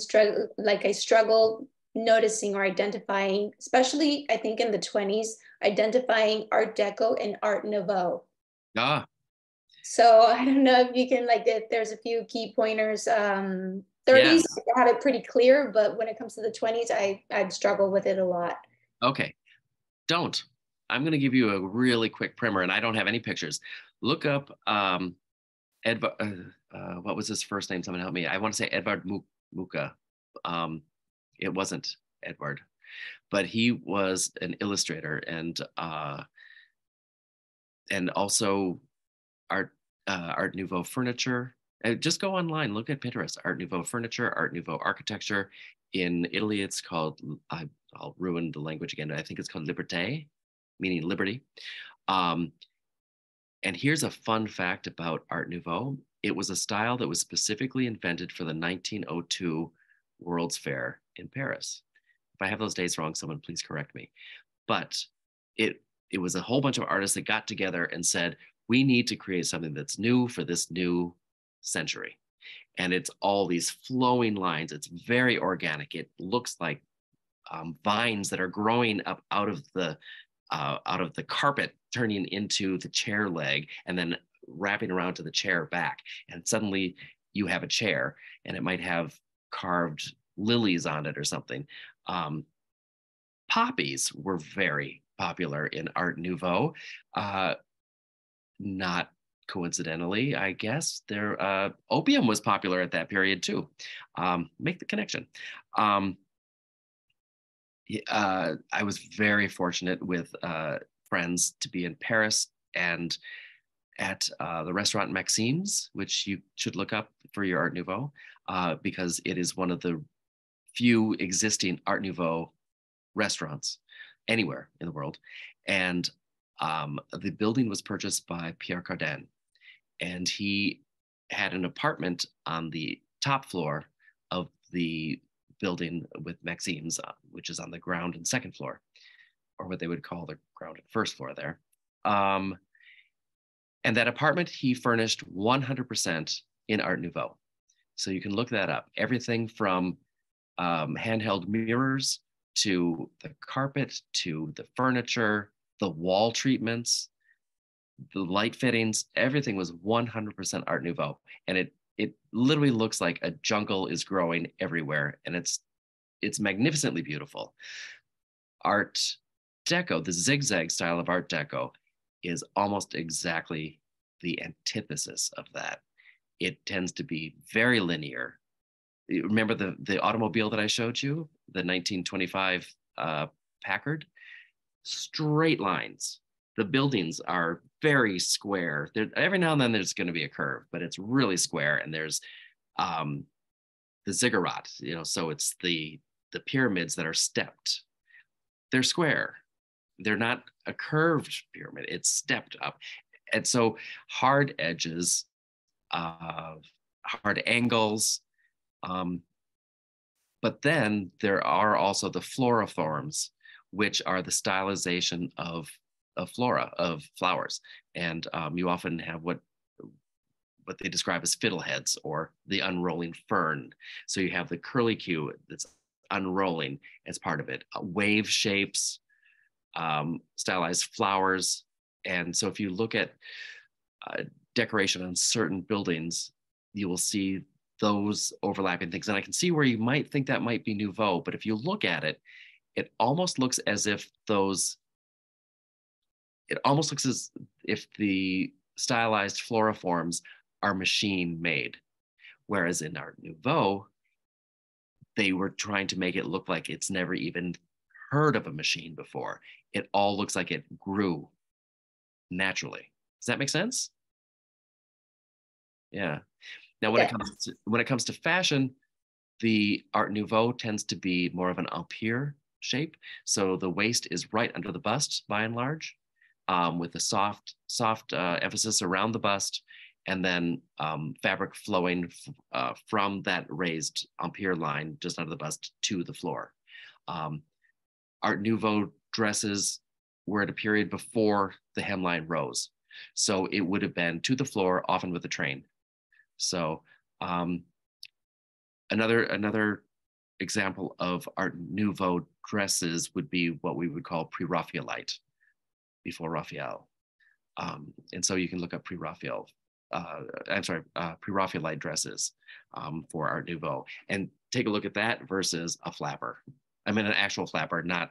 I struggle noticing or identifying, especially I think in the 20s, identifying Art Deco and Art Nouveau. Ah. So I don't know if you can, if there's a few key pointers. 30s, yes. I have it pretty clear, but when it comes to the 20s, I'd struggle with it a lot. Okay, I'm going to give you a really quick primer, and I don't have any pictures. Look up what was his first name? Someone help me. I want to say Edvard Mucha. It wasn't Edvard, but he was an illustrator and also Art Nouveau furniture. Just go online, look at Pinterest. Art Nouveau furniture, Art Nouveau architecture. In Italy, it's called, I'll ruin the language again, I think it's called Liberté, meaning liberty. And here's a fun fact about Art Nouveau. It was a style that was specifically invented for the 1902 World's Fair in Paris. If I have those dates wrong, someone please correct me. But it was a whole bunch of artists that got together and said, we need to create something that's new for this new century. And it's all these flowing lines. It's very organic. It looks like vines that are growing up out of the carpet, turning into the chair leg, and then wrapping around to the chair back. And suddenly you have a chair, and it might have carved lilies on it or something. Poppies were very popular in Art Nouveau. Not coincidentally, I guess. Opium was popular at that period too. Make the connection. I was very fortunate with friends to be in Paris and at the restaurant Maxime's, which you should look up for your Art Nouveau, because it is one of the few existing Art Nouveau restaurants anywhere in the world. And The building was purchased by Pierre Cardin, and he had an apartment on the top floor of the building with Maxime's, which is on the ground and second floor, or what they would call the ground and first floor there. And that apartment he furnished 100% in Art Nouveau. So you can look that up. Everything from handheld mirrors to the carpet, to the furniture, the wall treatments, the light fittings, everything was 100% Art Nouveau. And it literally looks like a jungle is growing everywhere. And it's magnificently beautiful. Art Deco, the zigzag style of Art Deco, is almost exactly the antithesis of that. It tends to be very linear. Remember the automobile that I showed you, the 1925 Packard? Straight lines. The buildings are very square. Every now and then there's going to be a curve, but it's really square. And there's the ziggurat, so it's the pyramids that are stepped. They're square. They're not a curved pyramid. It's stepped up. And so hard edges, hard angles. But then there are also the floriforms, which are the stylization of flora, of flowers. And you often have what they describe as fiddleheads, or the unrolling fern. So you have the curlicue that's unrolling as part of it, wave shapes, stylized flowers. And so if you look at decoration on certain buildings, you will see those overlapping things. And I can see where you might think that might be Nouveau, but if you look at it, it almost looks as if the stylized floriforms are machine made. Whereas in Art Nouveau, they were trying to make it look like it's never even heard of a machine before. It all looks like it grew naturally. Does that make sense? Yeah. Now, when it comes to fashion, the Art Nouveau tends to be more of an empire shape. So the waist is right under the bust, by and large, with a soft emphasis around the bust, and then fabric flowing from that raised empire line just under the bust to the floor. Art Nouveau dresses were at a period before the hemline rose. So it would have been to the floor, often with a train. So another example of Art Nouveau dresses would be what we would call pre-Raphaelite, before Raphael. And so you can look up pre-Raphaelite dresses for Art Nouveau, and take a look at that versus a flapper. I mean, an actual flapper, not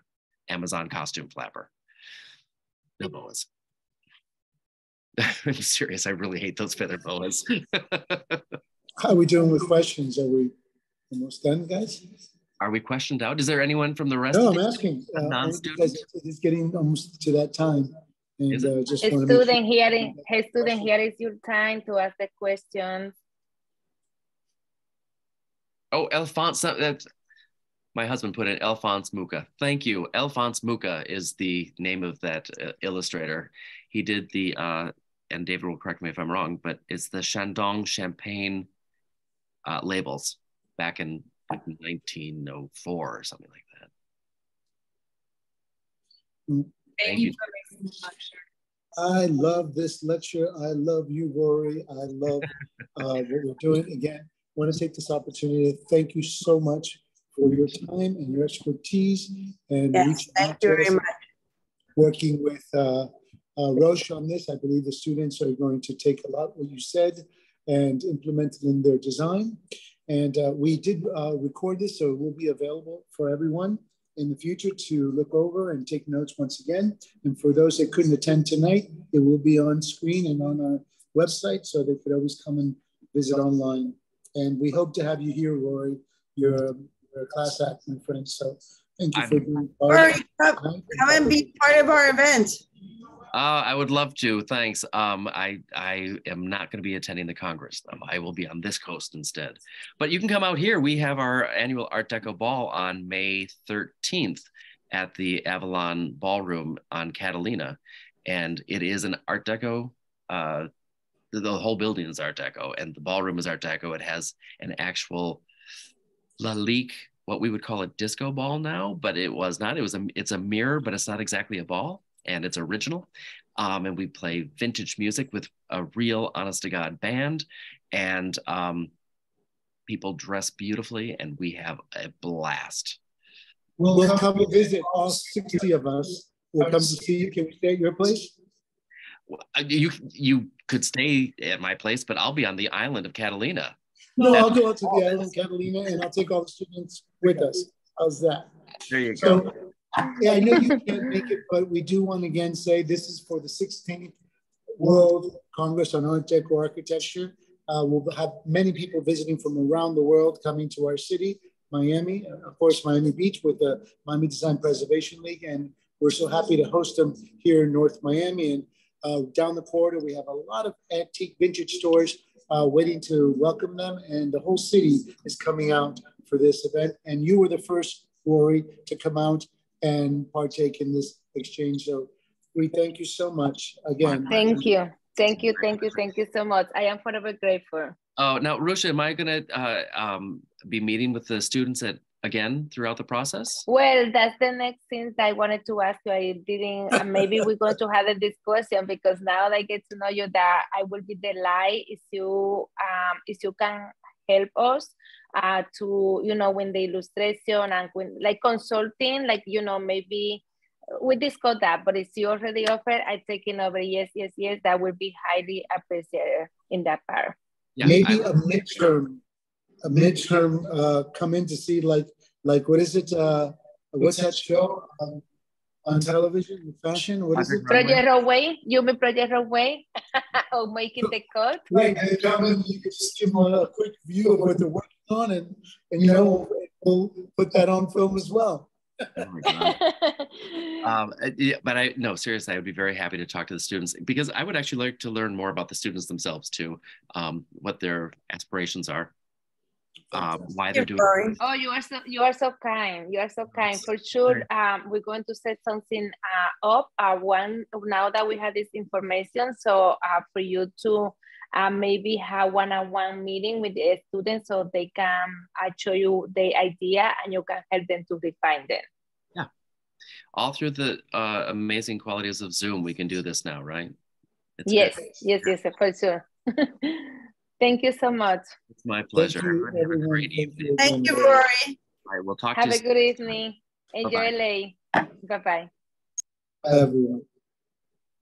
Amazon costume flapper. No boas. I'm serious. I really hate those feather boas. How are we doing with questions? Are we almost done, guys? Are we questioned out? Is there anyone from the rest? No, of I'm asking. non-students? It's getting almost to that time. And just his student here is your time to ask the questions. Oh, Alphonse, that's my husband put in Alphonse Mucha. Thank you. Alphonse Mucha is the name of that illustrator. He did the, and David will correct me if I'm wrong, but it's the Chandon Champagne labels back in 1904 or something like that. Thank you for making this lecture. I love this lecture. I love you, Rory. I love what we're doing. Again, I want to take this opportunity to thank you so much for your time and your expertise, and yes, thank you very much. Working with Roche on this. I believe the students are going to take a lot what you said and implement it in their design. And we did record this, so it will be available for everyone in the future to look over and take notes once again. And for those that couldn't attend tonight, it will be on screen and on our website, so they could always come and visit online. And we hope to have you here, Rory. You're a class act, my friend. So thank you for being part of it. Come and be part of our event. I would love to, thanks. I am not going to be attending the Congress, though. I will be on this coast instead. But you can come out here. We have our annual Art Deco Ball on May 13th at the Avalon Ballroom on Catalina. and it is an Art Deco. The whole building is Art Deco, and the ballroom is Art Deco. It has an actual Lalique, what we would call a disco ball now, but it was not. It's a mirror, but it's not exactly a ball, and it's original. And we play vintage music with a real, honest to God band, and people dress beautifully, and we have a blast. We'll come and visit, all 60 of us. We'll come to see you. Can we stay at your place? You could stay at my place, but I'll be on the island of Catalina. No, I'll go out to the island of Catalina, and I'll take all the students with us. How's that? There you So, go. yeah, I know you can't make it, but we do want to again say this is for the 16th World Congress on Art Deco Architecture. We'll have many people visiting from around the world coming to our city, Miami, of course, Miami Beach with the Miami Design Preservation League. And we're so happy to host them here in North Miami. And down the corridor, we have a lot of antique vintage stores waiting to welcome them. And the whole city is coming out for this event. And you were the first, Rory, to come out and partake in this exchange. So we thank you so much again. Thank you. Thank you. Thank you. Thank you so much. I am forever grateful. Oh, now, Rusha, am I going to be meeting with the students again throughout the process? Well, that's the next thing that I wanted to ask you. I didn't, maybe we're going to have a discussion because now that I get to know you, that I will be delighted if you can help us to, you know, when the illustration and when, like consulting, like, you know, maybe we discussed that, but if you already offered, I taking over. Yes, yes, yes. That would be highly appreciated in that part. Yeah, maybe a midterm come in to see like what is it? What's that show on television? Fashion? What is it? Project Runway. You mean Project Runway? Or making the cut? Right. And come in, you can just give them a quick view of what they're working on, and you know, we'll put that on film as well. Oh my God. Yeah, but no, seriously, I would be very happy to talk to the students because I would actually like to learn more about the students themselves too, what their aspirations are, why they're doing it. Oh, you are so kind. You are so kind. For sure, we're going to set something up. One now that we have this information, so for you to maybe have one-on-one meeting with the students so they can show you the idea and you can help them to refine them. Yeah, all through the amazing qualities of Zoom, we can do this now, right? It's yes, good. yes, for sure. Thank you so much. It's my pleasure. Thank you, Have a great evening. Thank you, Rory. All right, we'll talk Have to you a good evening. Enjoy Bye-bye. LA. Bye-bye. Bye, everyone.